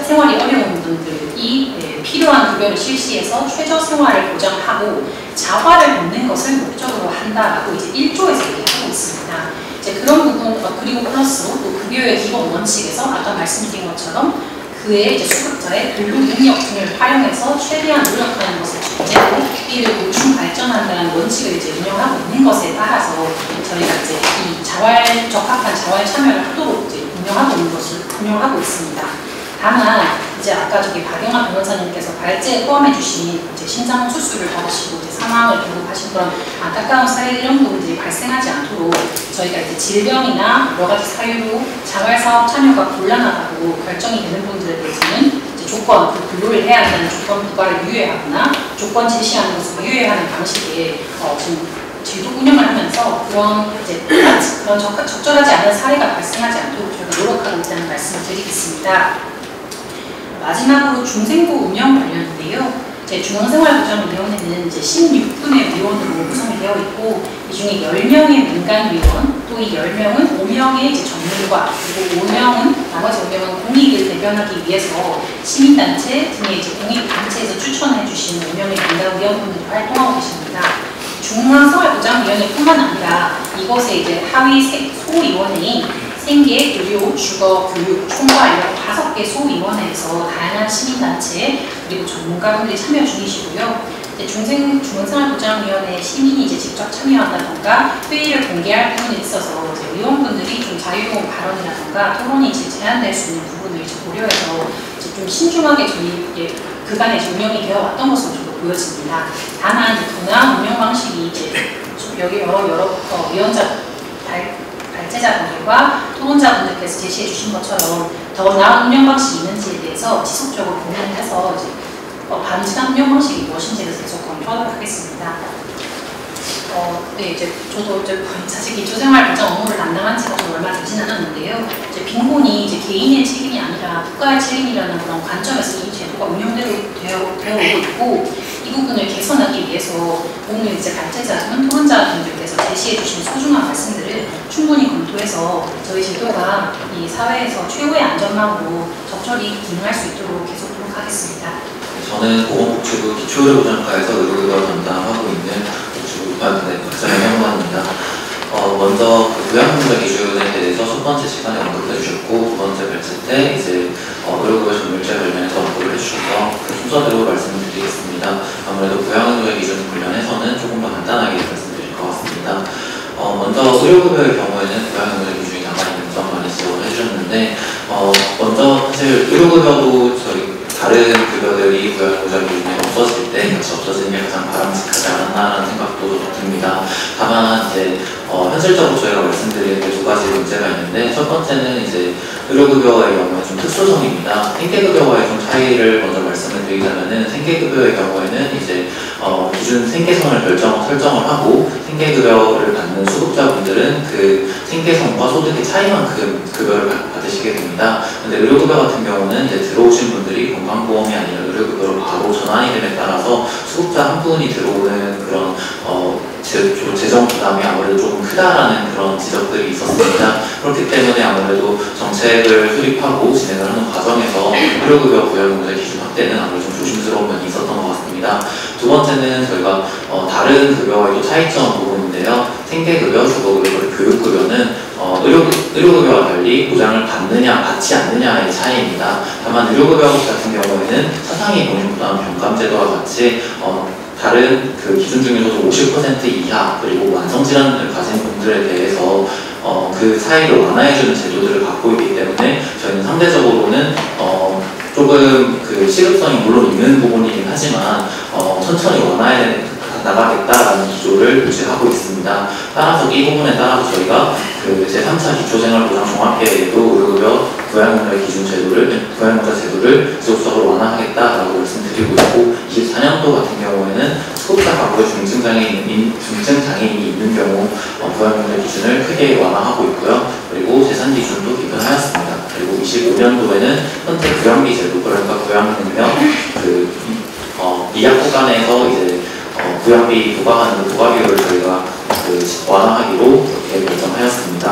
S5: 생활이 어려운 분들이 필요한 급여를 실시해서 최저 생활을 보장하고 자활을 돕는 것을 목적으로 한다라고 이제 1조에서 얘기하고 있습니다. 이제 그런 부분 그리고 플러스로 또 급여의 기본 원칙에서 아까 말씀드린 것처럼 그의 이제 수급자의 근로 능력 등을 활용해서 최대한 노력하는 것을 전제로 이를 보충 발전한다는 원칙을 이제 운영하고 있는 것에 따라서 저희가 이제 이 적합한 자활 참여를 하도록 이제 운영하고 있습니다. 다만 이제 아까 박영아 변호사님께서 발제에 포함해 주신 이제 심장 수술을 받으시고 이제 사망을 기록하신 그런 안타까운 사례 이런 부분들이 발생하지 않도록 저희가 이제 질병이나 여러 가지 사유로 자활 사업 참여가 곤란하다고 결정이 되는 분들에 대해서는 이제 조건 근로를 해야 한다는 조건 부과를 유예하거나 조건 제시하는 것을 유예하는 방식의 지금 제도 운영을 하면서 그런 적절하지 않은 사례가 발생하지 않도록 저희가 노력하고 있다는 말씀을 드리겠습니다. 마지막으로 중생부 운영 관련인데요. 중앙생활보장위원회는 이제 16분의 위원으로 구성이 되어 있고, 이 중에 10명의 민간위원, 또 이 10명은 5명의 이제 전문가, 그리고 5명은, 나머지 5명은 공익을 대변하기 위해서 시민단체 등의 이제 공익단체에서 추천해 주신 5명의 민간위원분들이 활동하고 계십니다. 중앙생활보장위원회뿐만 아니라 이것에 이제 하위 소위원회인 생계, 의료, 주거, 교육, 총괄 이런 5개 소위원회에서 다양한 시민단체 그리고 전문가분들이 참여 중이시고요. 중앙생활보장위원회 시민이 이제 직접 참여한다던가 회의를 공개할 부분에 있어서 이제 의원분들이 좀 자유로운 발언이라던가 토론이 이제 제한될 수 있는 부분을 이제 고려해서 이제 좀 신중하게 저희 그간에 이제 운영이 되어 왔던 것으로 저도 보여집니다. 다만 이제 더 나은 운영 방식이 이제 여기 여러 위원자 발제자분들과 토론자분들께서 제시해 주신 것처럼 더 나은 운영 방식이 있는지에 대해서 지속적으로 고민을 해서 이제 바람직한 운영 방식이 무엇인지에 대해서 계속 검토하도록 하겠습니다. 네, 이제 저도 사실 기초생활 보장 업무를 담당한 지가 좀 얼마 되진 않았는데요. 이제 빈곤이 이제 개인의 책임이 아니라 국가의 책임이라는 그런 관점에서 이 제도가 운영되어 오고 있고, 이 부분을 개선하기 위해서 오늘 이제 발제자분, 토론자분들께서 제시해 주신 소중한 말씀들을 충분히 검토해서 저희 제도가 이 사회에서 최고의 안전망으로 적절히 기능할 수 있도록 계속 노력하겠습니다.
S6: 저는 보건복지부 기초의료보장과에서 의료의료 담당하고 있는 복지부관의 박정현 행관입니다. 먼저 요양보장 기준에 대해서 첫 번째 시간에 언급해 주셨고, 두 번째 발제 때 이제 의료급여 점유율제 관련해서 언급을 해주셔서 그 순서대로 말씀을 드리겠습니다. 아무래도 요양보장 기준 관련해서는 조금 더 간단하게 말씀드릴 것 같습니다. 먼저 의료급여의 경우에는 요양보장 기준이 나가 있는 점 많이 지적을 해주셨는데, 먼저 사실 의료급여도 저희 다른 급여들이 요양보장 기준이 없어질 때 같이 없어지는 게 가장 바람직하지 않았나라는 생각도 듭니다. 다만 이제 현실적으로 저희가 말씀드릴 게 두 가지 문제가 있는데, 첫 번째는 이제 의료급여의 경우에 좀 특수성입니다. 생계급여와의 좀 차이를 먼저 말씀을 드리자면은, 생계급여의 경우에는 이제 기준 생계선을 설정을 하고 생계급여를 받는 수급자분들은 그 생계선과 소득의 차이만큼 급여를 받으시게 됩니다. 근데 의료급여 같은 경우는 이제 들어오신 분들이 건강보험이 아니라 의료급여로 바로 전환이 됨에 따라서 수급자 한 분이 들어오는 그런 재정 부담이 아무래도 조금 크다라는 그런 지적들이 있었습니다. 그렇기 때문에 아무래도 정책을 수립하고 진행을 하는 과정에서 의료급여 부여금액 기준 확대는 아무래도 좀 조심스러운 면이 있었던 것 같습니다. 두 번째는 저희가 다른 급여와의 차이점 부분인데요. 생계급여, 주거급여, 교육급여는 의료급여와 달리 보장을 받지 않느냐의 차이입니다. 다만 의료급여 같은 경우에는 사상위 본인부담 병감제도와 같이 다른 그 기준 중에서도 50% 이하 그리고 만성질환을 가진 분들에 대해서 그 차이를 완화해주는 제도들을 갖고 있기 때문에 저희는 상대적으로는 조금 그 시급성이 물론 있는 부분이긴 하지만 천천히 완화해 나가겠다라는 기조를 유지하고 있습니다. 따라서 이 부분에 따라서 저희가 그 제3차 기초생활보장 종합계획에도 의료급여 부양문화 기준 제도를 지속적으로 완화하겠다라고 말씀드리고 있고, 24년도 같은 경우에는 수급자 가구에 중증 장애인이 있는 경우 부양문화 기준을 크게 완화하고 있고요. 그리고 재산 기준도 개편하였습니다. 그리고 25년도에는 현재 부양비 제도, 그러니까 부양능력 이약 구간에서 이제 부양비 부과하는 부과비율을 저희가 완화하기로 이렇게 결정하였습니다.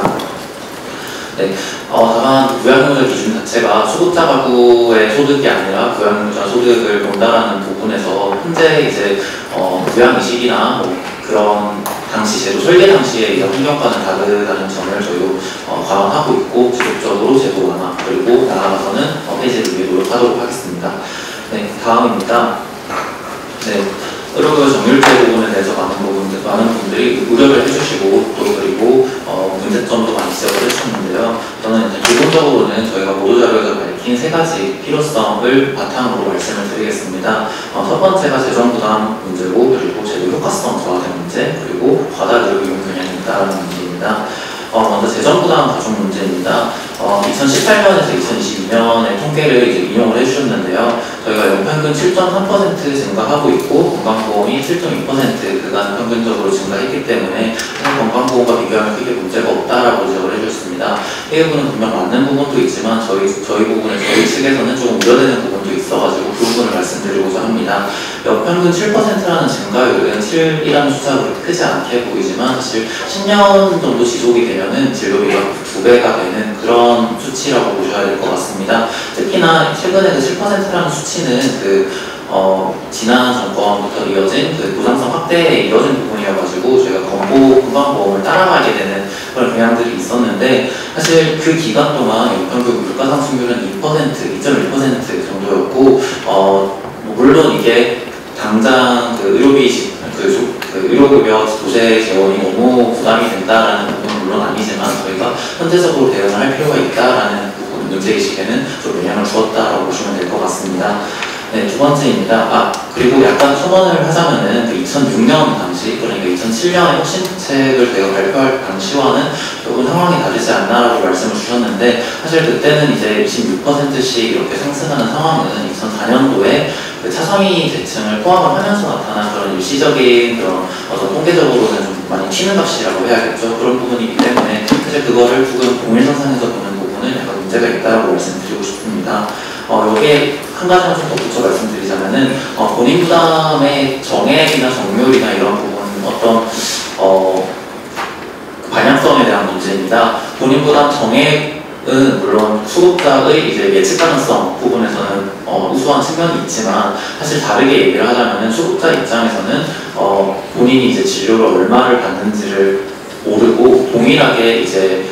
S6: 네, 다만 부양유자 기준 자체가 수급자 가구의 소득이 아니라 부양유자 소득을 본다라는 부분에서 현재 이제 부양이식이나 그런 당시 제도 설계 당시에 이제 환경과는 다르다는 점을 저희도 감안하고 있고, 지속적으로 제도 완화 그리고 나아가서는 폐지를 위해 노력하도록 하겠습니다. 네, 다음입니다. 네. 의료급여 점유율제 부분에 대해서 많은 분들이 우려를 해주시고 또 그리고 문제점도 많이 지적을 해주셨는데요. 저는 기본적으로는 저희가 보도자료에서 밝힌 세 가지 필요성을 바탕으로 말씀을 드리겠습니다. 첫 번째가 재정부담 문제고, 그리고 제도 효과성 저하된 문제, 그리고 과다 의료 이용 경향이 있다는 문제입니다. 먼저 재정부담 가중 문제입니다. 2018년에서 2022년의 통계를 이제 인용을 해주셨는데요. 저희가 연평균 연평균 7.3% 증가하고 있고 건강보험이 7.2% 그간 평균적으로 증가했기 때문에 건강보험과 비교하면 크게 문제가 없다라고 지적을 해주셨습니다. 이 부분은 분명 맞는 부분도 있지만 저희 측에서는 조금 우려되는 부분도 있어가지고 그 부분을 말씀드리고자 합니다. 연평균 7%라는 증가율은 7이라는 숫자가 그렇게 크지 않게 보이지만 사실 10년 정도 지속이 되면은 진료비가 2배가 되는 그런 수치라고 보셔야 될 것 같습니다. 특히나 최근에 그 7%라는 수치는 지난 정권부터 이어진 그 보장성 확대에 이어진 부분이어가지고 저희가 건강보험을 따라가게 되는 그런 경향들이 있었는데 사실 그 기간 동안 연평균 물가 상승률은 2.1% 정도였고 물론 이게 당장 그 의료급여 조세 재원이 너무 부담이 된다라는 부분은 물론 아니지만 저희가 현재적으로 대응을 할 필요가 있다라는 부분 문제의식에는 좀 영향을 주었다라고 보시면 될 것 같습니다. 네, 두 번째입니다. 그리고 약간 첨언을 하자면은 그 2006년 당시, 그러니까 2007년에 혁신책을 저희가 발표할 당시와는 조금 상황이 다르지 않나라고 말씀을 주셨는데, 사실 그때는 이제 26%씩 이렇게 상승하는 상황은 2004년도에 그 차상위 계층을 포함을 하면서 나타난 그런 일시적인 그런 통계적으로는 좀 많이 튀는 값이라고 해야겠죠. 그런 부분이기 때문에 사실 그거를 조금 동일선상에서 보는 부분은 약간 문제가 있다고 말씀드리고 싶습니다. 여기에 한 가지만 좀 덧붙여 말씀드리자면은 본인 부담의 정액이나 정률이나 이런 부분 어떤 방향성에 대한 문제입니다. 본인 부담 정액은 물론 수급자의 이제 예측 가능성 부분에서는 우수한 측면이 있지만 사실 다르게 얘기를 하자면은 수급자 입장에서는 본인이 이제 진료를 얼마를 받는지를 모르고 동일하게 이제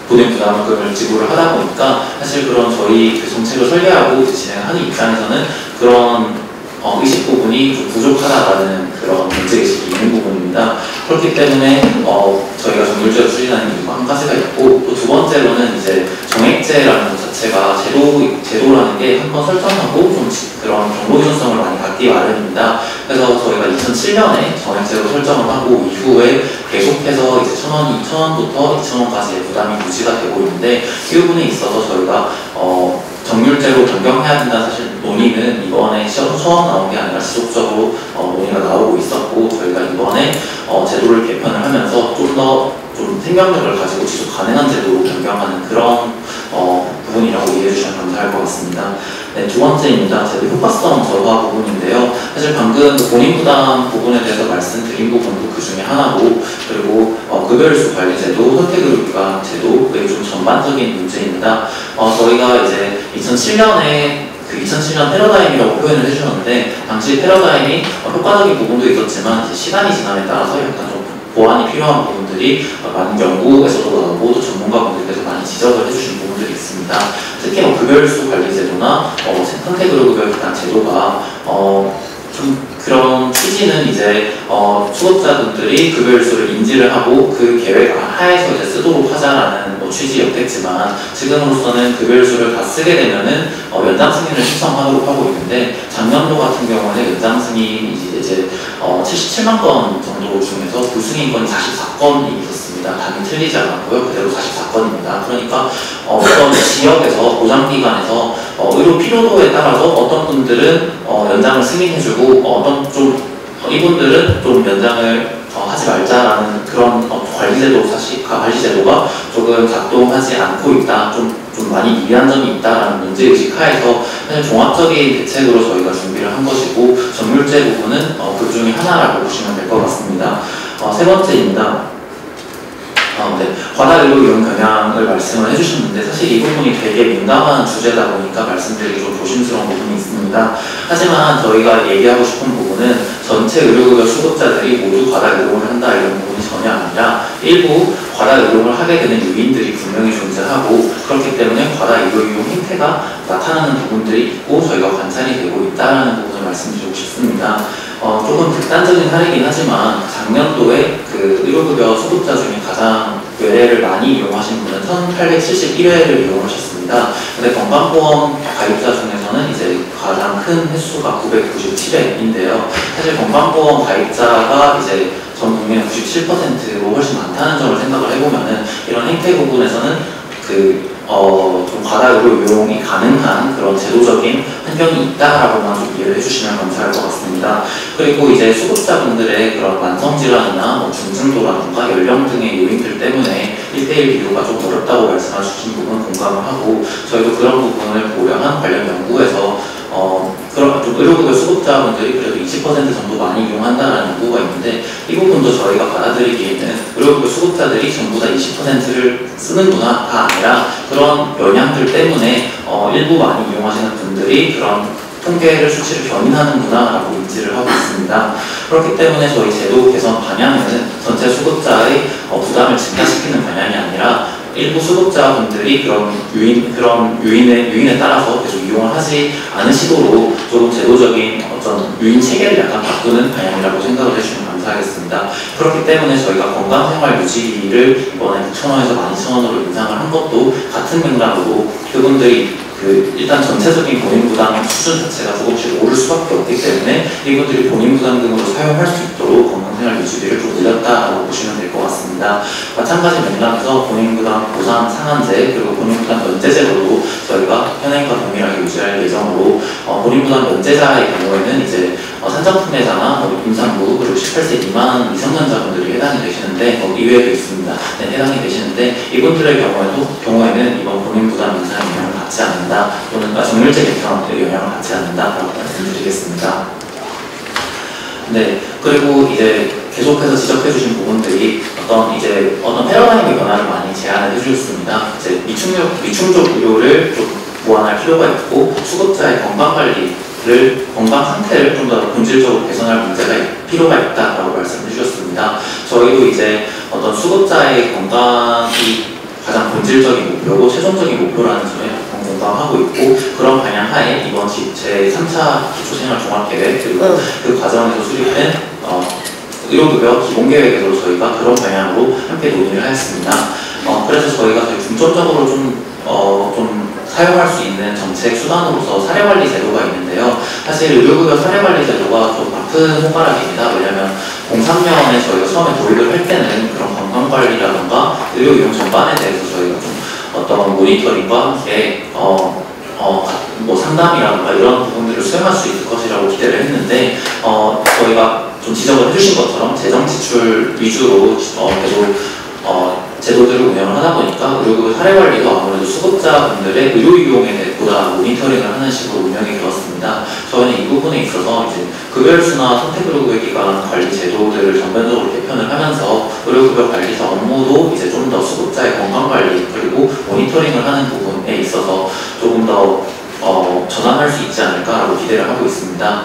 S6: 본인 부담금을 지불을 하다 보니까 사실 그런 저희 그 정책을 설계하고 이제 진행하는 입장에서는 그런 의식 부분이 좀 부족하다라는 그런 문제의식이 있는 부분입니다. 그렇기 때문에 저희가 정률제를 추진하는 이유가 한 가지가 있고, 또 두 번째로는 이제 정액제라는 것 자체가 제도라는 게 한 번 설정하고 좀 그런 정보 유연성을 많이 갖기 마련입니다. 그래서 저희가 2007년에 정액제로 설정을 하고 이후에 계속해서 이제 1,000원부터 2,000원까지의 부담이 유지가 되고 있는데, 이 부분에 있어서 저희가 정률제로 변경해야 된다는 사실 논의는 이번에 처음 나온 게 아니라 지속적으로 논의가 나오고 있었고, 저희가 이번에 제도를 개편을 하면서 좀 더 생명력을 가지고 지속 가능한 제도로 변경하는 그런 부분이라고 이해해 주시면 감사할 것 같습니다. 네, 두 번째입니다. 제도 효과성 저하 부분인데요. 사실 방금 본인 부담 부분에 대해서 말씀드린 부분도 그 중에 하나고, 그리고 급여일수 관리 제도, 선택의료기관 제도의 좀 전반적인 문제입니다. 저희가 이제 2007년에 2007년 패러다임이라고 표현을 해주셨는데, 당시 패러다임이 효과적인 부분도 있었지만 이제 시간이 지남에 따라서 약간 좀 보완이 필요한 부분들이 많은 연구에서도 나오고 또 전문가분들께서 많이 지적을 해주신 부분들이 있습니다. 특히 급여일수 관리 제도나 선택의료급여기관 제도가 좀 그런 취지는 이제 수급자분들이 급여일수를 인지를 하고 그 계획 하에서 이제 쓰도록 하자라는 취지였겠지만, 지금으로서는 급여일수를 다 쓰게 되면은 연장 승인을 신청하도록 하고 있는데, 작년도 같은 경우는 연장 승인이 이제 77만 건 정도 중에서 불승인 건이 44건이 있었습니다. 답이 틀리지 않았고요. 그대로 44건입니다. 그러니까 어떤 지역에서 보장기관에서 의료 필요도에 따라서 어떤 분들은 연장을 승인해주고 어떤 이분들은 좀 연장을 하지 말자라는 그런 관리제도가 조금 작동하지 않고 있다, 좀 많이 미비한 점이 있다라는 문제의식 하에서 사실 종합적인 대책으로 저희가 준비를 한 것이고, 정률제 부분은 그 중에 하나라고 보시면 될 것 같습니다. 세 번째입니다. 네, 과다의료 이용 경향을 말씀을 해주셨는데, 사실 이 부분이 되게 민감한 주제다 보니까 말씀드리기 좀 조심스러운 부분이 있습니다. 하지만 저희가 얘기하고 싶은 부분은 전체 의료급여 수급자들이 모두 과다의용을 한다 이런 부분이 전혀 아니라, 일부 과다의용을 하게 되는 요인들이 분명히 존재하고, 그렇기 때문에 과다의료 이용 행태가 나타나는 부분들이 있고 저희가 관찰이 되고 있다는 부분을 말씀드리고 싶습니다. 조금 극단적인 사례이긴 하지만 작년도에 그 의료급여 수급자 중에 가장 외래를 많이 이용하신 분은 1,871회를 이용하셨습니다. 근데 건강보험 가입자 중에서는 이제 가장 큰 횟수가 997회인데요. 사실 건강보험 가입자가 이제 전 국민의 97%로 훨씬 많다는 점을 생각을 해보면은, 이런 행태 부분에서는 좀 과다의료 이용이 가능한 그런 제도적인 편견이 있다라고만 좀 이해를 해주시면 감사할 것 같습니다. 그리고 이제 수급자분들의 그런 만성질환이나 뭐 중증도라든가 연령 등의 요인들 때문에 1대1 비교가 좀 어렵다고 말씀하신 부분 공감을 하고, 저희도 그런 부분을 고려한 관련 연구에서 그런 좀 의료급여 수급자분들이 그래도 20% 정도 많이 이용한다는 연구가 있는데, 이 부분도 저희가 받아들이기에는 의료급여 수급자들이 전부 다 20%를 쓰는구나가 아니라 그런 영향들 때문에 일부 많이 이용하시는 분들이 그런 통계를 수치를 견인하는구나라고 인지를 하고 있습니다. 그렇기 때문에 저희 제도 개선 방향은 전체 수급자의 부담을 증가시키는 방향이 아니라 일부 수급자분들이 그런 유인에 따라서 계속 이용을 하지 않으시도록 조금 제도적인 어떤 유인 체계를 약간 바꾸는 방향이라고 생각을 해주시면 감사하겠습니다. 그렇기 때문에 저희가 건강생활 유지비를 이번에 9,000원에서 12,000원으로 인상을 한 것도 같은 맥락으로 그분들이 일단 전체적인 본인부담 수준 자체가 조금씩 오를 수밖에 없기 때문에 이분들이 본인부담금으로 사용할 수 있도록 건강생활 유지비를 좀 올렸다라고 보시면 될 것 같습니다. 마찬가지 맥락에서 본인부담 보상 상한제 그리고 본인부담 면제제도도 저희가 현행과 동일하게 유지할 예정으로 본인부담 면제자의 경우에는 이제 산정품매자나 임산부 그리고 18세 미만 미성년자분들이 해당이 되시는데 이외에도 있습니다. 네, 해당이 되시는데 이분들의 경우에는 이번 본인부담 인상에 영향을 받지 않는다. 또는 정밀제 개편에 영향을 받지 않는다라고 말씀드리겠습니다. 네, 그리고 이제 계속해서 지적해주신 부분들이 어떤 패러다임의 변화를 많이 제안을 해주셨습니다. 이제 미충족 의료를 좀 보완할 필요가 있고 수급자의 건강 상태를 좀 더 본질적으로 개선할 문제가 필요가 있다라고 말씀해 주셨습니다. 저희도 이제 어떤 수급자의 건강이 가장 본질적인 목표고 최종적인 목표라는 점에 공감하고 있고, 그런 방향 하에 이번 제3차 기초생활종합계획 그리고 그 과정에서 수립된 의료급여 기본계획에도 저희가 그런 방향으로 함께 논의를 하였습니다. 그래서 저희가 되게 중점적으로 좀 사용할 수 있는 정책 수단으로서 사례관리 제도가 있는데요. 사실 의료급여 사례관리 제도가 좀 아픈 손가락입니다. 왜냐하면 03년에 저희가 처음에 도입을 할 때는 그런 건강관리라던가 의료 이용 전반에 대해서 저희가 좀 어떤 모니터링과 함께 뭐 상담이라든가 이런 부분들을 수행할 수 있을 것이라고 기대를 했는데 저희가 좀 지적을 해주신 것처럼 재정 지출 위주로 계속 제도들을 운영을 하다 보니까 의료급여 사례관리도 아무래도 수급자분들의 의료 이용에 보다 모니터링을 하는 식으로 운영이 되었습니다. 저희는 이 부분에 있어서 이제 급여일수나 선택의료급여 기관 관리 제도들을 전면적으로 개편을 하면서 의료급여 관리사 업무도 이제 좀 더 수급자의 건강관리 그리고 모니터링을 하는 부분에 있어서 조금 더 전환할 수 있지 않을까라고 기대를 하고 있습니다.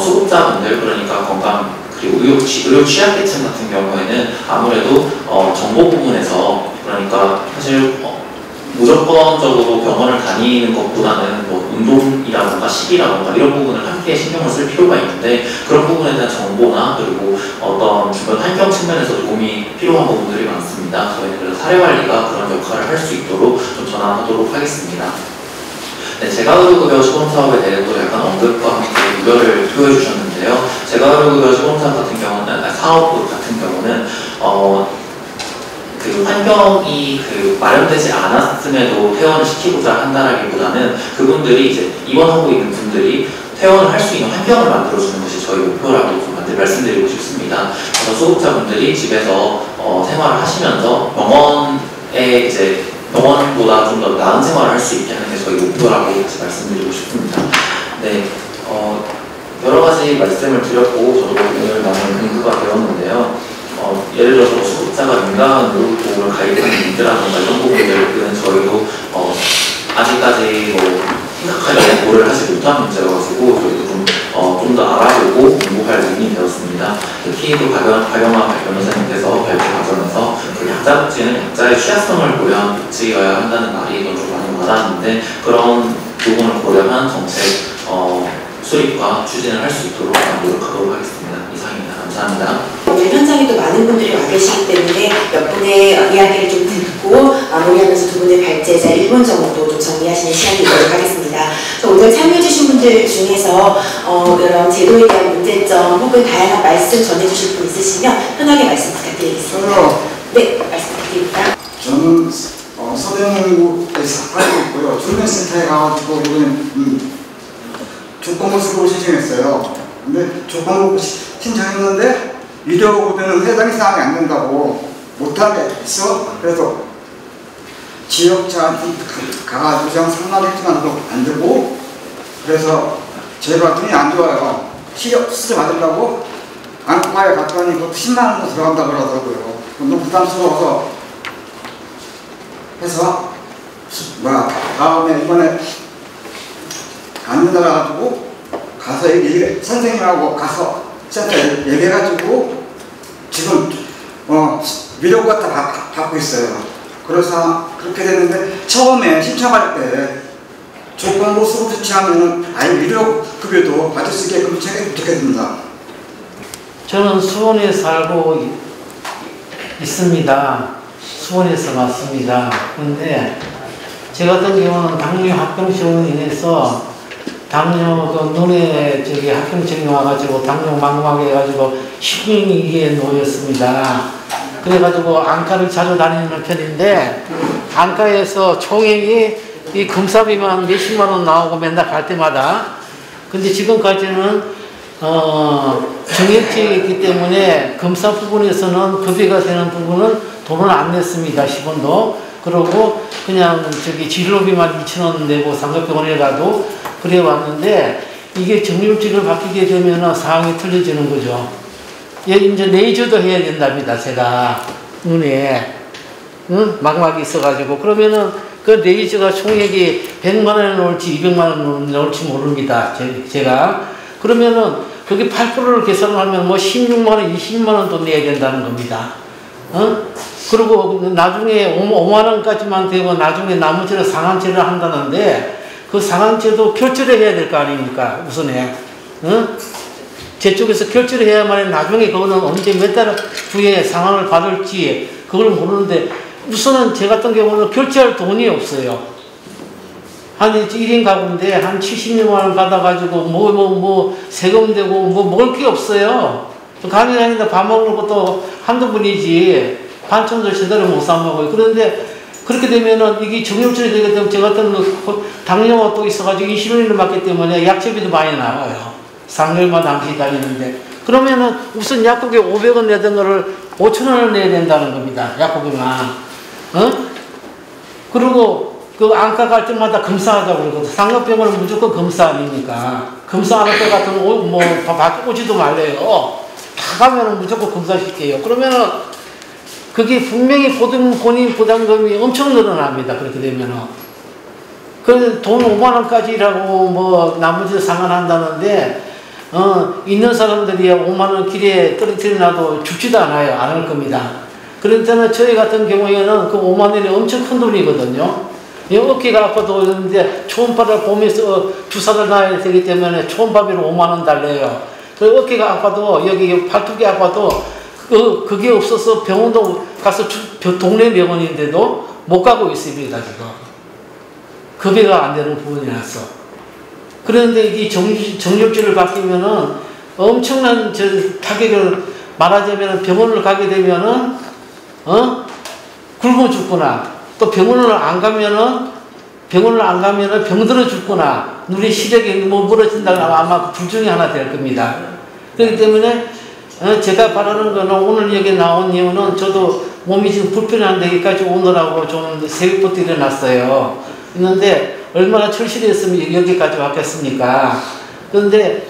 S6: 수급자분들 그러니까 건강 그리고 의료 취약계층 같은 경우에는 아무래도 정보 부분에서 그러니까 사실 무조건적으로 병원을 다니는 것보다는 뭐 운동이라든가 식이라든가 이런 부분을 함께 신경을 쓸 필요가 있는데 그런 부분에 대한 정보나 그리고 어떤 주변 환경 측면에서 도움이 필요한 부분들이 많습니다. 저희는 그래서 사례관리가 그런 역할을 할 수 있도록 좀 전환하도록 하겠습니다. 네, 재가의료급여 시범사업에 대해서도 약간 언급과 함께 우려를 표해 주셨는데요. 재가의료급여 시범사업 같은 경우는, 사업 같은 경우는, 그 환경이 마련되지 않았음에도 퇴원을 시키고자 한다라기보다는 그분들이 이제 입원하고 있는 분들이 퇴원을 할 수 있는 환경을 만들어주는 것이 저희 목표라고 좀 말씀드리고 싶습니다. 그래서 수급자분들이 집에서 생활을 하시면서 병원에 이제 병원보다 좀 더 나은 생활을 할 수 있게 하는 게 저희 목표라고 같이 말씀드리고 싶습니다. 네, 여러 가지 말씀을 드렸고 저도 오늘 많은 근거가 되었는데요. 예를 들어서 수급자가 민감한 의료보험을 가입하는 문제라든가 이런 부분들은 저희도 아직까지 심각하게 고려를 하지 못한 문제여가지고 저희도 좀 더 알아보고 공부할 의인이 되었습니다. 특히 또 박영화 변호사님께서 발표 과정에서 그 약자 복지는 약자의 취약성을 고려한 복지여야 한다는 말이 좀 많이 와닿았는데 그런 부분을 고려한 정책 수립과 추진을 할 수 있도록 노력하도록 하겠습니다. 이상입니다. 감사합니다.
S1: 오늘 현장에도 많은 분들이 와 계시기 때문에 몇 분의 이야기를 좀 듣고 마무리하면서 두 분의 발제자 1분 정도 좀 정리하시는 시간이 있도록 하겠습니다. 오늘 참여해주신 분들 중에서 이런 제도에 대한 문제점 혹은 다양한 말씀 전해주실 분 있으시면 편하게 말씀 부탁드리겠습니다. 네, 말씀 부탁드립니다.
S7: 저는 서대문구에서 살고 있고요. 주민센터에 가가지고 이번에 조건부 수급을 신청했어요. 근데 조건부 신청했는데 위로보도는 해당이 사항이 안 된다고 못하겠어. 그래서 지역자한테 가가지고 그냥 상담했지만도 안 되고, 그래서 제가 눈이 안 좋아요. 수술 받으려고 안과에 갔더니 그것도 10만 원 정도 들어간다고 그러더라고요. 너무 부담스러워서 해서 다음에 이번에 안 된다 가지고 가서 선생님하고 가서 센터에 얘기해가지고 지금 위로가 다 받고 있어요. 그래서 그렇게 됐는데 처음에 신청할 때 조건부 수급 조치하면 아예 위로 급여도 받을 수 있게끔 생각이 좋겠습니다.
S8: 저는 수원에 살고 있습니다. 수원에서 왔습니다. 그런데 제 같은 경우는 당뇨 합병증으로 인해서 당뇨 눈에 합병증이 와가지고 당뇨 망막에 해가지고 10년이기에 놓였습니다. 그래가지고 안과를 자주 다니는 편인데 안과에서 총액이 이 검사비만 몇십만 원 나오고 맨날 갈 때마다, 근데 지금까지는 정액제이기 때문에 검사 부분에서는 급여가 되는 부분은 돈을 안 냈습니다. 10원도. 그러고 그냥 진료비만 2,000원 내고 상급병원에 가도 그래 왔는데, 이게 정률치를 바뀌게 되면 상황이 틀려지는 거죠. 이제 레이저도 해야 된답니다. 제가 눈에 망막이 있어가지고. 그러면은 그 레이저가 총액이 100만 원에 나올지 200만 원 나올지 모릅니다. 제가. 그러면은 거기 8%를 계산하면 뭐 16만 원, 20만 원도 내야 된다는 겁니다. 그리고 나중에 5만 원까지만 되고 나중에 나머지는 상한제를 한다는데, 그 상한제도 결제를 해야 될 거 아닙니까? 우선에. 제 쪽에서 결제를 해야만 나중에 그거는 언제 몇 달 후에 상한을 받을지 그걸 모르는데, 우선은 제 같은 경우는 결제할 돈이 없어요. 한 1인 가구인데 한 70만 원 받아가지고 세금 되고 먹을 게 없어요. 가게 다니는데 밥 먹는 것도 한두 분이지 반찬도 제대로 못 사 먹어요. 그런데 그렇게 되면은 이게 정력질이 되게 되면 제 같은 당뇨가 또 있어가지고 인슐린을 맞기 때문에 약제비도 많이 나와요. 3개월만 당시 다니는데. 그러면은 우선 약국에 500원 내던 거를 5,000원을 내야 된다는 겁니다. 약국에만. 그리고 그 안과 갈 때마다 검사하자고 그러거든. 상급병원은 무조건 검사 아닙니까? 검사 안 할 것 같으면 오지도 말래요. 다 가면은 무조건 검사시켜요. 그러면은 그게 분명히 본인 부담금이 엄청 늘어납니다. 그렇게 되면은. 그 돈 5만 원까지 일하고 나머지 상환한다는데, 있는 사람들이 5만 원 길에 떨어뜨려놔도 죽지도 않아요. 안 할 겁니다. 그런데 저희 같은 경우에는 그 5만 원이 엄청 큰 돈이거든요. 어깨가 아파도 그러는데 초음파를 보면서 주사를 놔야 되기 때문에 초음파비로 5만 원 달래요. 그 어깨가 아파도 여기 팔뚝이 아파도 그게 없어서 병원도 가서 동네 병원인데도 못 가고 있습니다. 지금 급여가 안 되는 부분이라서. 그런데 이 정력제를 바뀌면은 엄청난 타격을, 말하자면 병원을 가게 되면은 굶어 죽거나, 또 병원을 안 가면은 병들어 죽거나, 눈이 시력이 멀어진다거나 아마 둘 중에 하나 될 겁니다. 그렇기 때문에 제가 바라는 거는, 오늘 여기 나온 이유는 저도 몸이 지금 불편한데 여기까지 오느라고 좀 새벽부터 일어났어요. 있는데 얼마나 철실했으면 여기까지 왔겠습니까? 그런데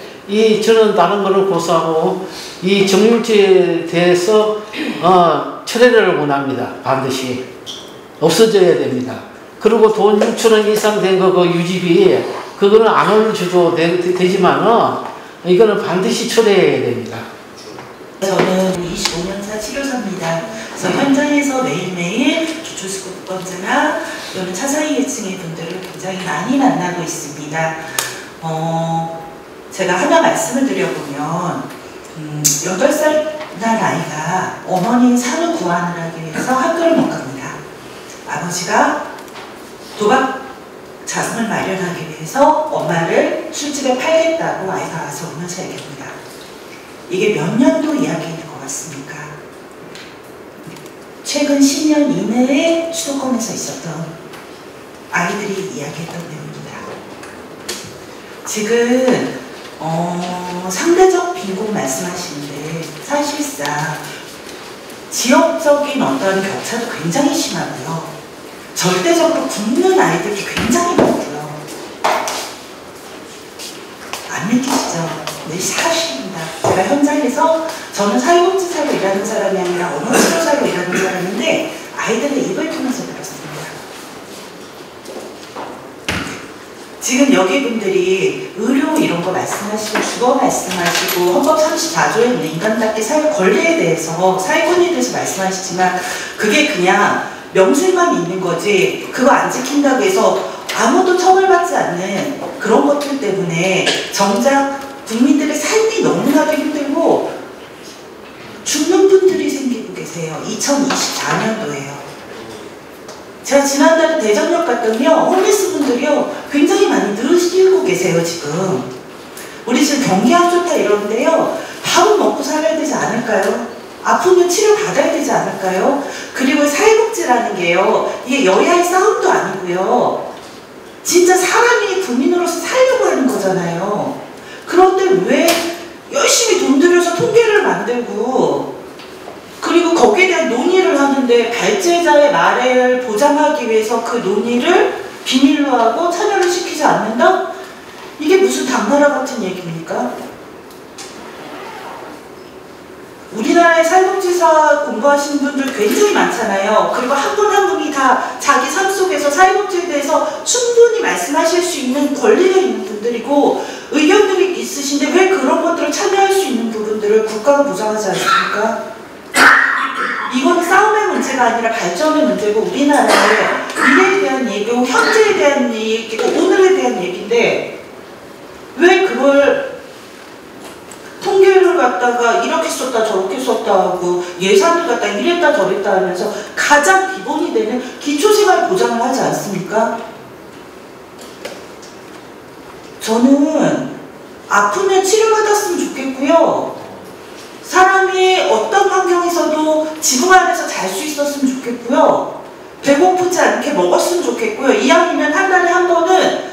S8: 저는 다른 거를 고수하고 이 정률제에 대해서 철회를 원합니다. 반드시 없어져야 됩니다. 그리고 돈 6,000원 이상 된 거 그 유지비 그거는 안 올려줘도 되지만은 이거는 반드시 철회해야 됩니다.
S9: 저는 25년차 치료사입니다. 그래서 현장에서 매일매일 기초수급권자나 또는 차상위 계층의 분들을 굉장히 많이 만나고 있습니다. 제가 하나 말씀을 드려보면 8살 난 아이가 어머니 산후 구안을 하기 위해서 학교를 못 갑니다. 아버지가 도박 자금을 마련하기 위해서 엄마를 술집에 팔겠다고 아이가 와서 오면서 얘기합니다. 이게 몇 년도 이야기인 것 같습니까? 최근 10년 이내에 수도권에서 있었던 아이들이 이야기했던 내용입니다. 지금 상대적 빈곤 말씀하시는데 사실상 지역적인 어떤 격차도 굉장히 심하고요. 절대적으로 굶는 아이들도 굉장히 많고요. 안 믿기시죠? 네, 사실입니다. 제가 현장에서 저는 사회복지사로 일하는 사람이 아니라 언어치료사로 일하는 사람인데 아이들의 입을 통해서 들었습니다. 지금 여기 분들이 의료 이런 거 말씀하시고 주거 말씀하시고 헌법 34조에 있는 인간답게 사회 권리에 대해서 사회권리에 대해서 말씀하시지만 그게 그냥 명술만 있는 거지 그거 안 지킨다고 해서 아무도 처벌받지 않는 그런 것들 때문에 정작 국민들의 삶이 너무나도 힘들고 죽는 분들이 생기고 계세요. 2024년도에요. 제가 지난달에 대전역 갔더니요, 홈리스 분들이요, 굉장히 많이 늘으시고 계세요, 지금. 우리 지금 경기 안 좋다 이러는데요, 밥은 먹고 살아야 되지 않을까요? 아프면 치료 받아야 되지 않을까요? 그리고 사회복지라는 게요, 이게 여야의 싸움도 아니고요, 진짜 사람이 국민으로서 살려고 하는 거잖아요. 그런데 왜 열심히 돈 들여서 통계를 만들고, 그리고 거기에 대한 논의를 하는데 발제자의 말을 보장하기 위해서 그 논의를 비밀로 하고 참여를 시키지 않는다? 이게 무슨 당나라 같은 얘기입니까? 우리나라의 사회복지사 공부하시는 분들 굉장히 많잖아요. 그리고 한 분 한 분이 다 자기 삶 속에서 사회복지에 대해서 충분히 말씀하실 수 있는 권리가 있는 분들이고 의견들이 있으신데 왜 그런 것들을 참여할 수 있는 부분들을 국가가 보장하지 않습니까? 이건 싸움의 문제가 아니라 발전의 문제고 우리나라의 미래에 대한 얘기고 현재에 대한 얘기고 오늘에 대한 얘기인데 왜 그걸 통계를 갖다가 이렇게 썼다 저렇게 썼다 하고 예산을 갖다 이랬다 저랬다 하면서 가장 기본이 되는 기초생활 보장을 하지 않습니까? 저는 아프면 치료받았으면 좋겠고요. 사람이 어떤 환경에서도 지붕 안에서 잘 수 있었으면 좋겠고요. 배고프지 않게 먹었으면 좋겠고요. 이왕이면 한 달에 한 번은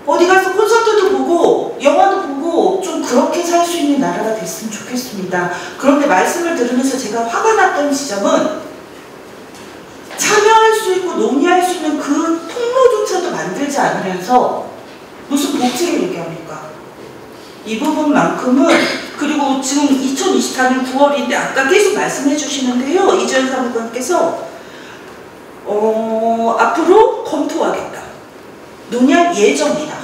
S9: 어디 가서 콘서트도 보고 영화도 보고 좀 그렇게 살 수 있는 나라가 됐으면 좋겠습니다. 그런데 말씀을 들으면서 제가 화가 났던 지점은 참여할 수 있고 논의할 수 있는 그 통로조차도 만들지 않으면서 무슨 복지를 얘기합니까? 이 부분만큼은 그리고 지금 2024년 9월인데 아까 계속 말씀해 주시는데요. 이주연 사무관께서 앞으로 검토하겠다. 논의할 예정이다.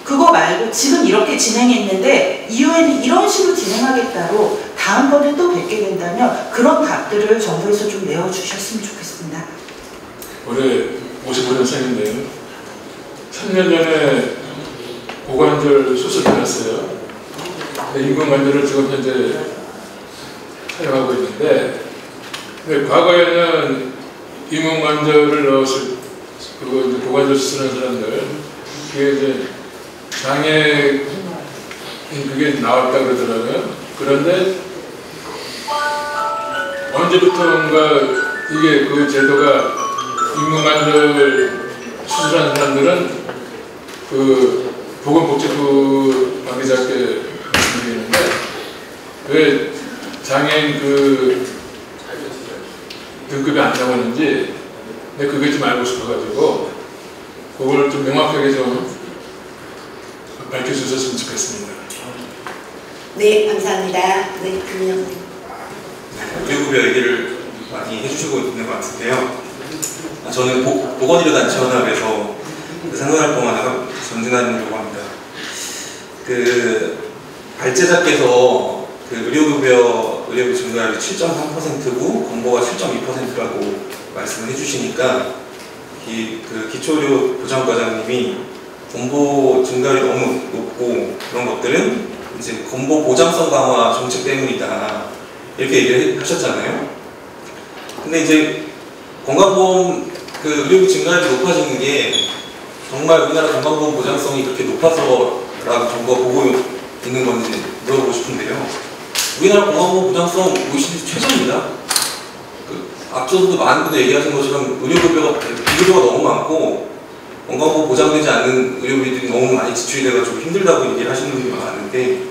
S9: 그거 말고 지금 이렇게 진행했는데 이후에는 이런 식으로 진행하겠다로 다음번에 또 뵙게 된다면 그런 답들을 정부에서 좀 내어주셨으면 좋겠습니다.
S10: 올해 55년생인데요. 3년 전에 고관절 수술해놨어요. 인공관절을 지금 현재 사용하고 있는데, 근데 과거에는 인공관절을 넣었을 그거 이제 고관절 수술한 사람들 그게 이제 장애인 그게 나왔다 그러더라고요. 그런데 언제부터인가 이게 그 제도가 인공관절 수술한 사람들은 그 보건복지부 관계자께 말씀드리는데 왜 장애인 그 등급이 안 나오는지 근데 그게 좀 알고 싶어가지고 그걸 좀 명확하게 좀 밝혀주셨으면 좋겠습니다.
S1: 네, 감사합니다. 네, 김영.
S11: 의료급여 얘기를 많이 해주시고 있는 것 같은데요. 저는 보건의료단체연합에서 상근활동하는 전진환이라고 합니다. 그 발제자께서 그 의료비 증가율이 7.3%고 건보가 7.2%라고 말씀을 해주시니까 그 기초의료 보장과장님이 건보 증가율이 너무 높고 그런 것들은 이제 건보 보장성 강화 정책 때문이다 이렇게 얘기를 하셨잖아요. 근데 이제 건강보험 그 의료비 증가율이 높아지는 게 정말 우리나라 건강보험 보장성이 그렇게 높아서라고 정부가 보고 있는 건지 물어보고 싶은데요. 우리나라 건강보험 보장성 OECD 최저입니다. 그 앞서서도 많은 분들 얘기하신 것처럼 의료급여가 너무 많고 건강보호 보장되지 않는 의료비들이 너무 많이 지출이 돼가지고 힘들다고 얘기를 하시는 분들이 많은데,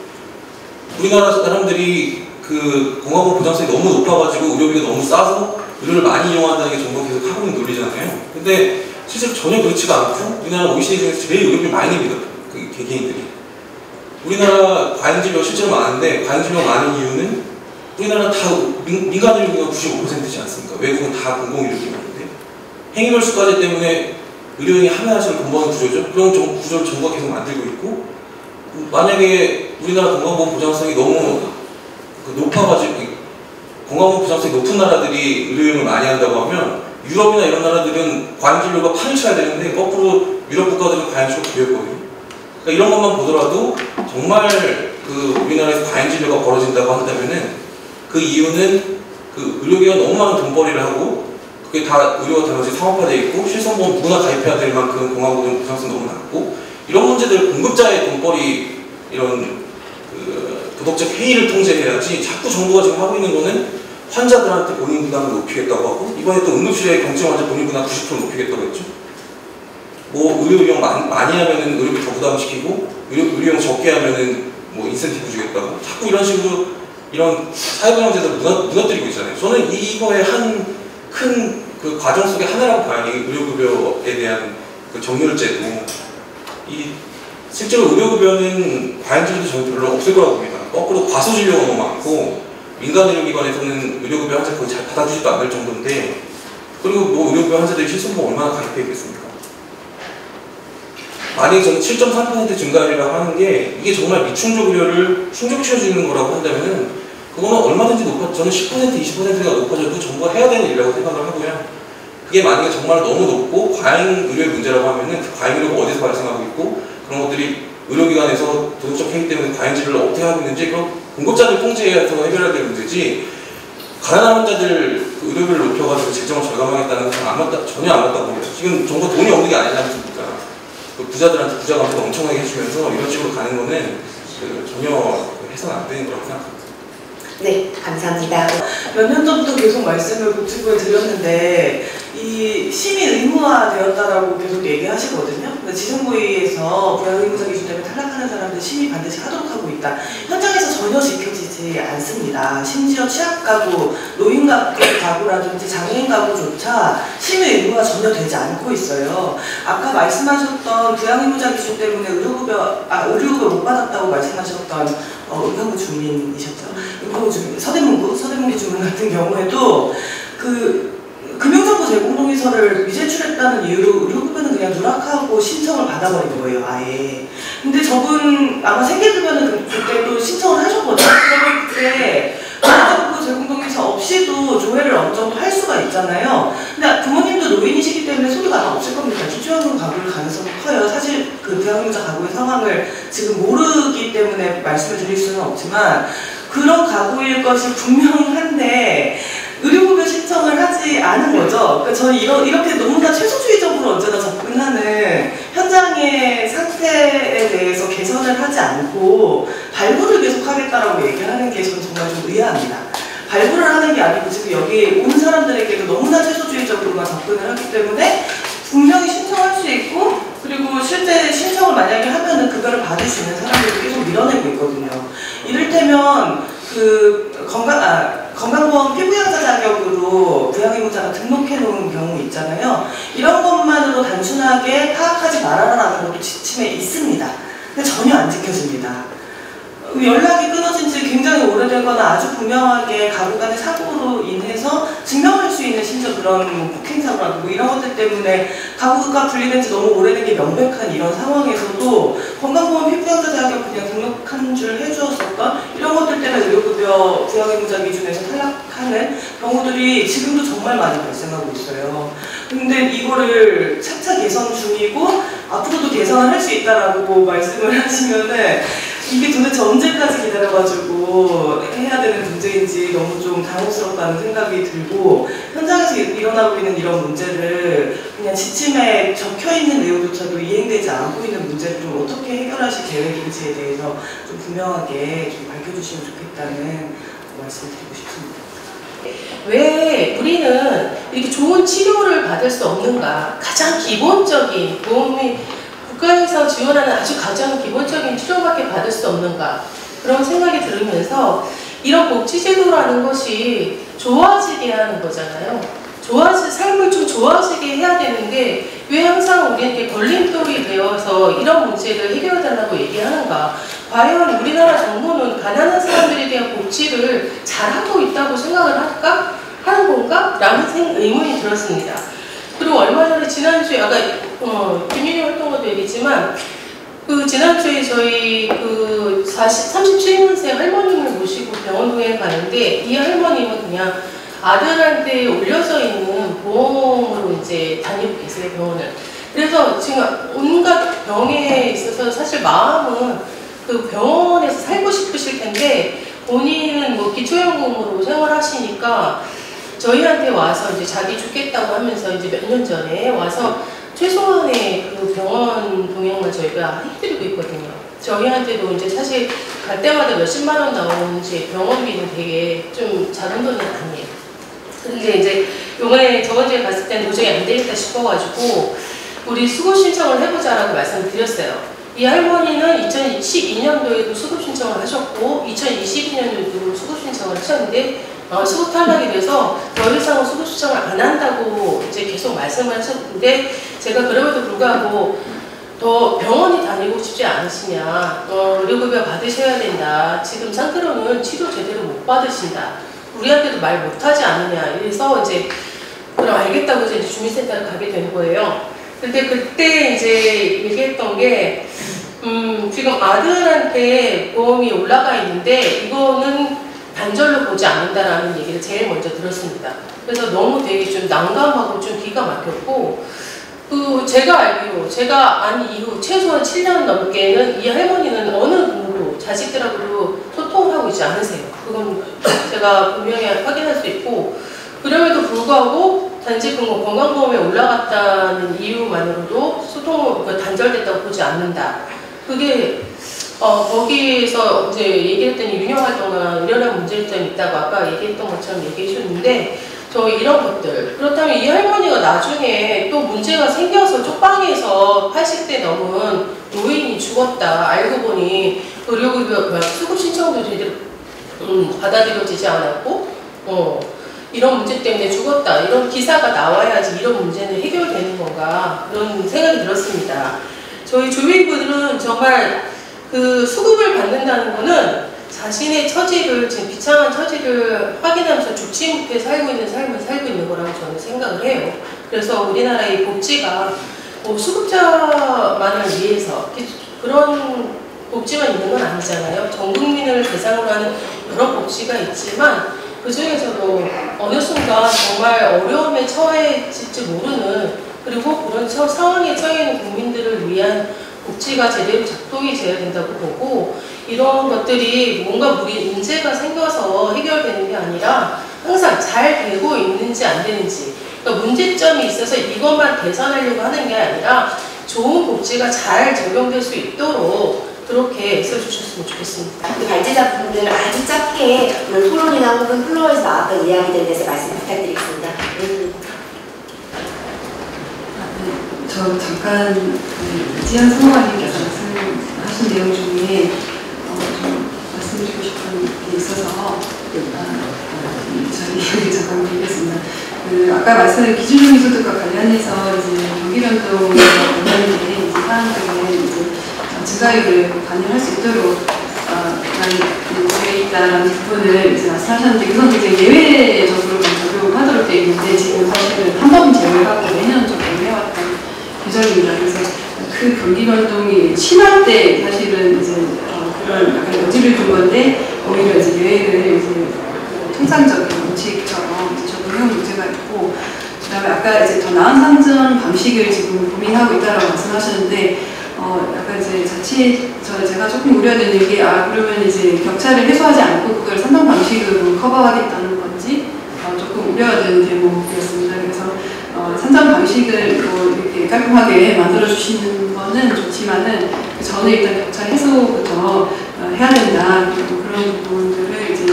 S11: 우리나라 사람들이 그 건강보호 보장성이 너무 높아가지고 의료비가 너무 싸서 의료를 많이 이용한다는 게 정부가 계속 하고 있는 논리잖아요. 근데 실제로 전혀 그렇지가 않고 우리나라 OECD 중에서 제일 의료비 많이 냅니다. 그 개개인들이. 우리나라 과잉진료 실제로 많은데, 과잉진료가 많은 이유는 우리나라 다 민간 의료비가 95%지 않습니까? 외국은 다 공공의료기관인데, 행위별수과제 때문에 의료인이 하나씩 건보하는 구조죠. 그런 구조를 정부가 계속 만들고 있고, 만약에 우리나라 건강보험 보장성이 너무 높아가지고, 건강보험 보장성이 높은 나라들이 의료용을 많이 한다고 하면 유럽이나 이런 나라들은 과잉진료가 판을 쳐야 되는데 거꾸로 유럽 국가들은 과잉진료가 비었거든요. 그러니까 이런 것만 보더라도 정말 그 우리나라에서 과잉진료가 벌어진다고 한다면은 그 이유는 그 의료기관 너무 많은 돈벌이를 하고, 그게 다 의료가 다 같이 상업화되어 있고 실손보험 누구나 가입해야 될 만큼 건강보험 보장성이 너무 낮고, 이런 문제들 공급자의 돈벌이 이런 그 도덕적 해이를 통제해야지, 자꾸 정부가 지금 하고 있는 거는 환자들한테 본인 부담을 높이겠다고 하고, 이번에 또 응급실에 경증 환자 본인 부담 90% 높이겠다고 했죠. 뭐 의료 비용 많이 하면은 의료비 더 부담시키고, 의료 비용 적게 하면은 뭐 인센티브 주겠다고, 자꾸 이런 식으로 이런 사회보장제도를 무너뜨리고 있잖아요. 저는 이거의 한 큰 그 과정 속의 하나라고 봐요. 이 의료급여에 대한 그 정률제도. 실제로 의료급여는 과잉진료도 저는 별로 없을 거라고 봅니다. 거꾸로 과소진료가 너무 많고, 민간 의료기관에서는 의료급여 환자 거의 잘 받아주지도 않을 정도인데, 그리고 뭐 의료급여 환자들이 실손보험 얼마나 가입해야겠습니까? 만약에 저는 7.3% 증가율이라고 하는 게 이게 정말 미충족 의료를 충족시켜주는 거라고 한다면은 그거는 얼마든지 저는 10%, 20%가 높아져도 정부가 해야 되는 일이라고 생각을 하고요. 그게 만약에 정말 너무 높고 과잉 의료의 문제라고 하면은 그 과잉 의료가 어디서 발생하고 있고, 그런 것들이 의료기관에서 도덕적 해이 때문에 과잉 진료를 어떻게 하고 있는지, 그런 공급자들 통제해서 해결해야 될 문제지, 가난한 환자들 그 의료비를 높여가지고 재정을 절감하겠다는 건 전혀 안 맞다고 봅니다. 지금 정부가 돈이 없는 게 아니지 않습니까? 그 부자들한테 부자 감세를 엄청나게 해주면서 이런 식으로 가는 거는 전혀 해서는 안 되는 거라고 생각합니다.
S1: 네, 감사합니다.
S9: 몇 년 전부터 계속 말씀을 복지부에 드렸는데, 이 심의 의무화되었다라고 계속 얘기하시거든요. 그러니까 지정부의에서 부양의무자 기준 때문에 탈락하는 사람들 심의 반드시 하도록 하고 있다. 현장에서 전혀 지켜지지 않습니다. 심지어 취약가구, 노인가구라든지 장애인 가구조차 심의 의무화 전혀 되지 않고 있어요. 아까 말씀하셨던 부양의무자 기준 때문에 의료급여 못 받았다고 말씀하셨던 은평구 주민이셨죠? 은평구 주민, 서대문구 주민 같은 경우에도 그 금융정보 제공동의서를 미제출했다는 이유로 의료급여는 그냥 누락하고 신청을 받아버린 거예요, 아예. 근데 저분 아마 생계급여는 그때도 신청을 하셨거든요. 그때 금융정보 제공동의서 없이도 조회를 어느 정도 할 수가 있잖아요. 근데 부모님도 노인이시기 때문에 소득 아마 없을 겁니다. 기초연금 가구일 가능성이 커요. 사실 그 부양의무자 가구의 상황을 지금 모르기 때문에 말씀을 드릴 수는 없지만, 그런 가구일 것이 분명한데 의료급여 신청을 하지 않은 거죠. 그러니까 저는 이렇게 너무나 최소주의적으로 언제나 접근하는 현장의 상태에 대해서 개선을 하지 않고 발부를 계속 하겠다라고 얘기하는 게 저는 정말 좀 의아합니다. 발부를 하는 게 아니고 지금 여기 온 사람들에게도 너무나 최소주의적으로만 접근을 하기 때문에 분명히 신청할 수 있고, 그리고 실제 신청을 만약에 하면은 급여를 받을 수 있는 사람들을 계속 밀어내고 있거든요. 이를테면 그 건강보험 피부양자 자격으로 부양의무자가 등록해 놓은 경우 있잖아요. 이런 것만으로 단순하게 파악하지 말아라라는 것도 지침에 있습니다. 근데 전혀 안 지켜집니다. 연락이 끊어진 지 굉장히 오래되거나 아주 분명하게 가구 간의 사고로 인해서 증명할 수 있는, 심지어 그런 폭행사고라든가 이런 것들 때문에 가구가 분리된 지 너무 오래된 게 명백한 이런 상황에서도 건강보험 피부양자 자격 그냥 등록한 줄 해주었었던 이런 것들 때문에 의료급여 부양의무자 기준에서 탈락하는 경우들이 지금도 정말 많이 발생하고 있어요. 근데 이거를 차차 개선 중이고 앞으로도 개선을 할 수 있다라고 말씀을 하시면은 이게 도대체 언제까지 기다려가지고 해야 되는 문제인지 너무 좀 당혹스럽다는 생각이 들고, 현장에서 일어나고 있는 이런 문제를 그냥 지침에 적혀있는 내용조차도 이행되지 않고 있는 문제를 좀 어떻게 해결하실 계획인지에 대해서 좀 분명하게 좀 밝혀주시면 좋겠다는 말씀을 드리고 싶습니다.
S12: 왜 우리는 이렇게 좋은 치료를 받을 수 없는가? 가장 기본적인 보험이 국가에서 지원하는 아주 가장 기본적인 치료밖에 받을 수 없는가? 그런 생각이 들으면서 이런 복지제도라는 것이 좋아지게 하는 거잖아요. 삶을 좀 좋아지게 해야 되는데 왜 항상 우리에게 걸림돌이 되어서 이런 문제를 해결해달라고 얘기하는가? 과연 우리나라 정부는 가난한 사람들에 대한 복지를 잘하고 있다고 생각을 하는 건가? 라는 의문이 들었습니다. 그리고 얼마 전에 지난주에 아까 김윤희 활동가도 얘기했지만 지난주에 저희 37년생 할머님을 모시고 병원 동행을 가는데 이 할머님은 그냥 아들한테 올려져 있는 보험으로 이제 다니고 계세요, 병원을. 그래서 지금 온갖 병에 있어서 사실 마음은 그 병원에서 살고 싶으실 텐데 본인은 뭐 기초연금으로 생활하시니까 저희한테 와서 이제 자기 죽겠다고 하면서 이제 몇 년 전에 와서 최소한의 그 병원 동행만 저희가 해드리고 있거든요. 저희한테도 이제 사실 갈 때마다 몇십만 원 나오는지 병원비는 되게 좀 작은 돈은 아니에요. 근데 이제 요번에 저번주에 갔을 때는 도저히 안 되겠다 싶어가지고 우리 수급 신청을 해보자라고 말씀을 드렸어요. 이 할머니는 2012년도에도 수급 신청을 하셨고 2022년도에도 수급 신청을 하셨는데 수급 탈락이 돼서 더 이상은 수급 신청을 안 한다고 이제 계속 말씀을 하셨는데 제가 그럼에도 불구하고 더 병원에 다니고 싶지 않으시냐, 의료급여 받으셔야 된다. 지금 상태로는 치료 제대로 못 받으신다. 우리한테도 말 못하지 않느냐. 이래서 이제 그럼 알겠다고 이제 주민센터를 가게 된 거예요. 근데 그때 이제 얘기했던 게 지금 아들한테 보험이 올라가 있는데 이거는 단절로 보지 않는다라는 얘기를 제일 먼저 들었습니다. 그래서 너무 되게 좀 난감하고 좀 기가 막혔고 제가 알기로 제가 안 이후 최소한 7년 넘게는 이 할머니는 어느 누구도 자식들하고도 소통을 하고 있지 않으세요. 그건 제가 분명히 확인할 수 있고 그럼에도 불구하고 단지 건강보험에 올라갔다는 이유만으로도 단절됐다고 보지 않는다. 그게 거기에서 이제 얘기했더니 윤영활동가 이런 문제점이 있다고 아까 얘기했던 것처럼 얘기해 주셨는데 저 이런 것들 그렇다면 이 할머니가 나중에 또 문제가 생겨서 쪽방에서 80대 넘은 노인이 죽었다 알고 보니 의료급여 수급 신청도 제대로 받아들여지지 않았고 이런 문제 때문에 죽었다 이런 기사가 나와야지 이런 문제는 해결되는 건가 그런 생각이 들었습니다. 저희 주민분들은 정말 그 수급을 받는다는 거는 자신의 처지를 지금 비참한 처지를 확인하면서 죽지 못해 살고 있는 삶을 살고 있는 거라고 저는 생각을 해요. 그래서 우리나라의 복지가 수급자만을 위해서 그런 복지만 있는 건 아니잖아요. 전 국민을 대상으로 하는 여러 복지가 있지만 그 중에서도 어느 순간 정말 어려움에 처해질지 모르는 그리고 그런 상황에 처해 있는 국민들을 위한 복지가 제대로 작동이 돼야 된다고 보고 이런 것들이 뭔가 문제가 생겨서 해결되는 게 아니라 항상 잘 되고 있는지 안 되는지 그러니까 문제점이 있어서 이것만 개선하려고 하는 게 아니라 좋은 복지가 잘 적용될 수 있도록 그렇게 써주셨으면 좋겠습니다.
S1: 그 발제자분들 아주 짧게 오늘 토론이나 혹은 플로어에서 나왔던 이야기들에 대해서 말씀 부탁드리겠습니다.
S13: 저 잠깐 지한 사무관님께서 말씀하신 내용 중에 좀 말씀드리고 싶은 게 있어서 저희 잠깐 드리겠습니다. 아까 말씀드린 기준적인 소득과 관련해서 이제 경기 변동과 관련된 사항들은 이제 증가율을 반영할 수 있도록 되어 있다는 부분을 이제 말씀하셨는데 이건 이제 예외적으로 적용하도록 되어 있는데 지금 사실은 한 번 제외하고 매년 적용해왔던 규정입니다. 그래서 그 경기 변동이 심할 때 사실은 이제 그런 약간 여지를 둔 건데 오히려 이제 예외를 이제 통상적인 원칙처럼 이제 적용해온 문제가 있고 그다음에 아까 이제 더 나은 산정 방식을 지금 고민하고 있다라고 말씀하셨는데 약간 이제 제가 조금 우려되는 게 그러면 이제 격차를 해소하지 않고 그걸 산정 방식으로 커버하겠다는 건지 조금 우려가 되는 대목이었습니다. 그래서 산정 방식을 이렇게 깔끔하게 만들어 주시는 거는 좋지만은 그 전에 일단 격차 해소부터 해야 된다. 그리고 그런 부분들을 이제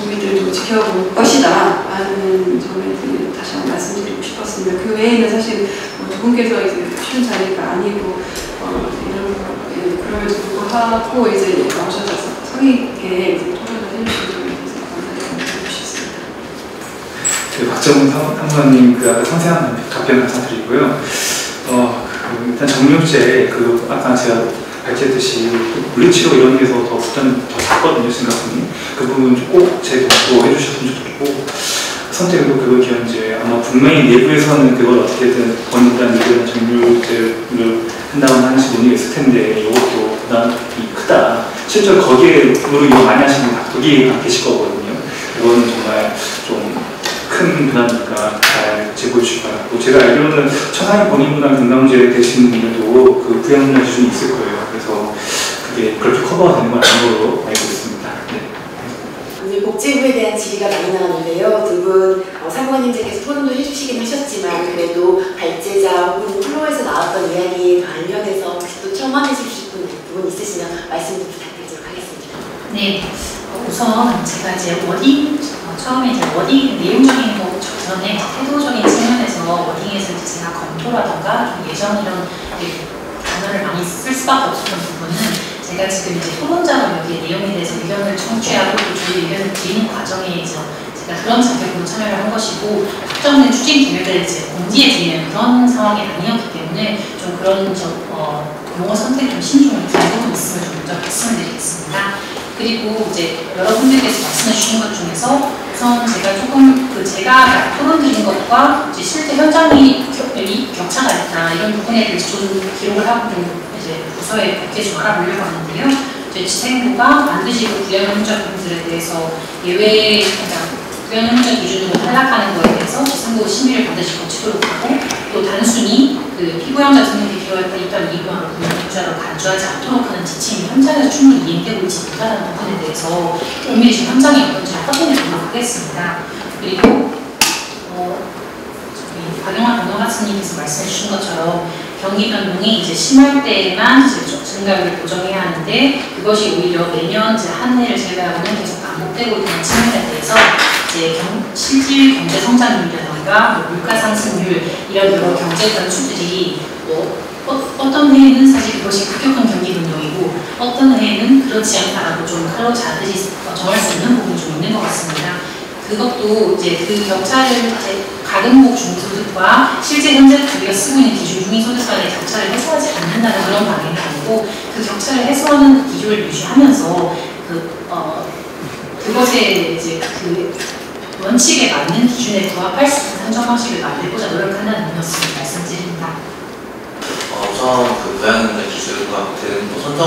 S13: 국민들도 지켜볼 것이다 라는 점에 다시 한번 말씀드리고 싶었습니다. 그 외에는 사실 두 분께서 이제 쉬운 자리가 아니고 이런 그럼에도 불구하고 이제 나오셔서 성의 있게 이제 토론을 해주신 점에 대해서 감사드리고 싶습니다.
S4: 박정훈 상무님 그 아까 상세한 답변 감사드리고요. 일단 정육제 아까 제가 발제했듯이 물리치료 이런 데서 더 부담이 더 작거든요, 생각보니. 그 부분 꼭 재검토해 주셨으면 좋겠고, 선택도 그거 기원제 아마 분명히 내부에서는 그걸 어떻게든 권익단 이런 정육제를 한다는 하나씩 논의가 있을 텐데 이것도 부담이 크다. 실제로 거기에 이거 많이 하시는 닥터기 안 계실 거거든요. 이거는 정말 좀 큰 부담이니까 잘 제고해 주실 것 같고, 제가 알기로는 처상위 본인보다 건강문제 되시는 분들도 그 부양문제 기준이 있을 거예요. 그래서 그게 그렇게 커버가 되는 건 아닌 걸로 알고 있습니다. 네.
S1: 오늘 복지부에 대한 질의가 많이 나왔는데요. 두 분 상무관님께서 토론도 해주시긴 하셨지만 그래도 발제자 혹은 플로어에서 나왔던 이야기에 관련해서 혹시 또 첨언해 주실 부분 있으시면 말씀 좀 부탁드리도록 하겠습니다.
S5: 네, 우선 제가 이제 워딩 처음에 이제 워딩 내용적인 거 전에 태도적인 측면에서 워딩에서 이제 제가 검토라던가 좀 예전 이런 단어를 많이 쓸 수밖에 없었던 부분은 제가 지금 이제 토론자로 여기 내용에 대해서 의견을 청취하고 또 저희 의견을 드리는 과정에 이제 제가 그런 자격으로 참여를 한 것이고 특정된 추진 계획을 이제 공지해 드리는 그런 상황이 아니었기 때문에 좀 그런 용어 선택 좀 신중을 기하고 좀 있음을 좀 먼저 말씀을 드리겠습니다. 그리고 이제 여러분들께서 말씀해 주신 것 중에서 우선 제가 조금 제가 토론 드린 것과 이제 실제 현장이 격차가 있다 이런 부분에 대해서 좀 기록을 하고 좀 이제 부서에 이렇게 좀 알아보려고 하는데요. 이제 지생부가 반드시 그 부양행정 부분들에 대해서 예외 부양행정 기준으로 탈락하는 것에 대해서 지생부 심의를 반드시 거치도록 하고 또 단순히 그 피부양자 등록이 되어있던 이유만으로 부양행정자로 간주하지 않도록 하는 지침이 현장에서 충분히 이행되고 있지 못하다는 부분에 대해서 은밀히 지금 현장이 어떤지 확인해 보도록 하겠습니다. 그리고 박영환 변호사님께서 말씀해 주신 것처럼 경기 변동이 이제 심할 때에만 이제 증가율을 보정해야 하는데 그것이 오히려 매년 이제 한 해를 제외하고는 계속 반복되고 있는 측면에 대해서 이제 실질 경제 성장률이라든가 물가 상승률 이런 여러 경제 단추들이 어떤 해에는 사실 그것이 급격한 경기 변동이고 어떤 해에는 그렇지 않다라고 좀 가로자르지 정할 수 있는 부분이 좀 있는 것 같습니다. 그것도 이제 그 격차를 가등목 중소득과 실제 현재 우리가 쓰고 있는 기준 중위소득 간의 격차를 해소하지 않는다는 그런 방향이 아니고 그 격차를 해소하는 기조를 유지하면서 그것에 이제 그 원칙에 맞는 기준에 부합할 수 있는 산정 방식을 만들고자 노력한다는 의미였음을 말씀드립니다.
S6: 우선 그 부양행정 기준과 또 선정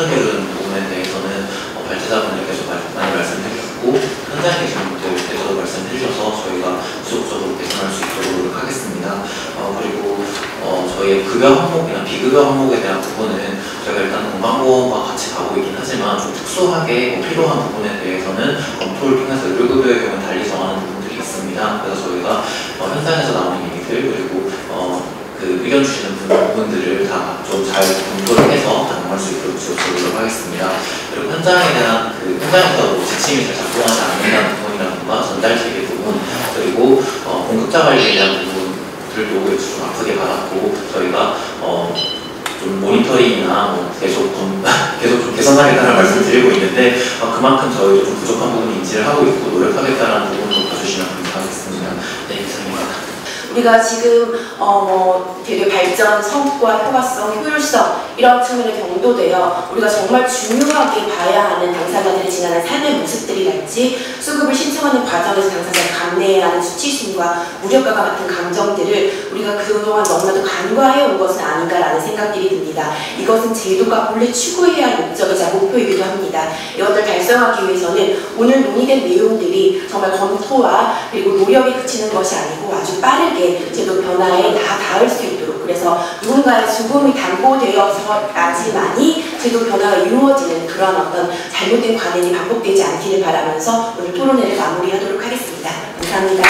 S6: 기준 부분에 대해서는 발제자분들께서 많이 말씀해 주셨고 현장 기준들께서 말씀해 주셔서 저희가 지속적으로 개선할 수 있도록 노력하겠습니다. 그리고 저희의 급여 항목이나 비급여 항목에 대한 부분은 저희가 일단 건강보험과 같이 가고 있긴 하지만 좀 특수하게 필요한 부분에 대해서는 검토를 통해서 의료급여의 경우는 달리 정하는 부분들이 있습니다. 그래서 저희가 현장에서 나오는 얘기들 그리고 그 의견 주시는 부분들을 다 좀 잘 검토를 해서 반영할 수 있도록 지속적으로 하겠습니다. 그리고 현장에 대한 현장에서 지침이 잘 작동하지 않는다는 부분이라든가 전달 체계 부분 그리고 공급자 관리에 대한 부분들도 좀 아프게 받았고 저희가 좀 모니터링이나 계속 좀 개선하겠다는 말씀을 드리고 있는데 그만큼 저희도 좀 부족한 부분을 인지를 하고 있고 노력하겠다는 부분도 봐주시면 감사하겠습니다. 네, 이상입니다.
S1: 우리가 지금 되게 발전, 성과, 효과성, 효율성 이런 측면에 경도되어 우리가 정말 중요하게 봐야 하는 당사자들이 지나는 삶의 모습들이랄지 수급을 신청하는 과정에서 당사자가 감내해야 하는 수치심과 무력감과 같은 감정들을 우리가 그동안 너무나도 간과해온 것은 아닌가라는 생각들이 듭니다. 이것은 제도가 본래 추구해야 할 목적이자 목표이기도 합니다. 이것들 달성하기 위해서는 오늘 논의된 내용들이 정말 검토와 그리고 노력에 그치는 것이 아니고 아주 빠르게 제도 변화에 다 닿을 수 있도록 그래서 누군가의 죽음이 담보되어서까지만이 제도 변화가 이루어지는 그런 어떤 잘못된 관행이 반복되지 않기를 바라면서 오늘 토론회를 마무리하도록 하겠습니다. 감사합니다.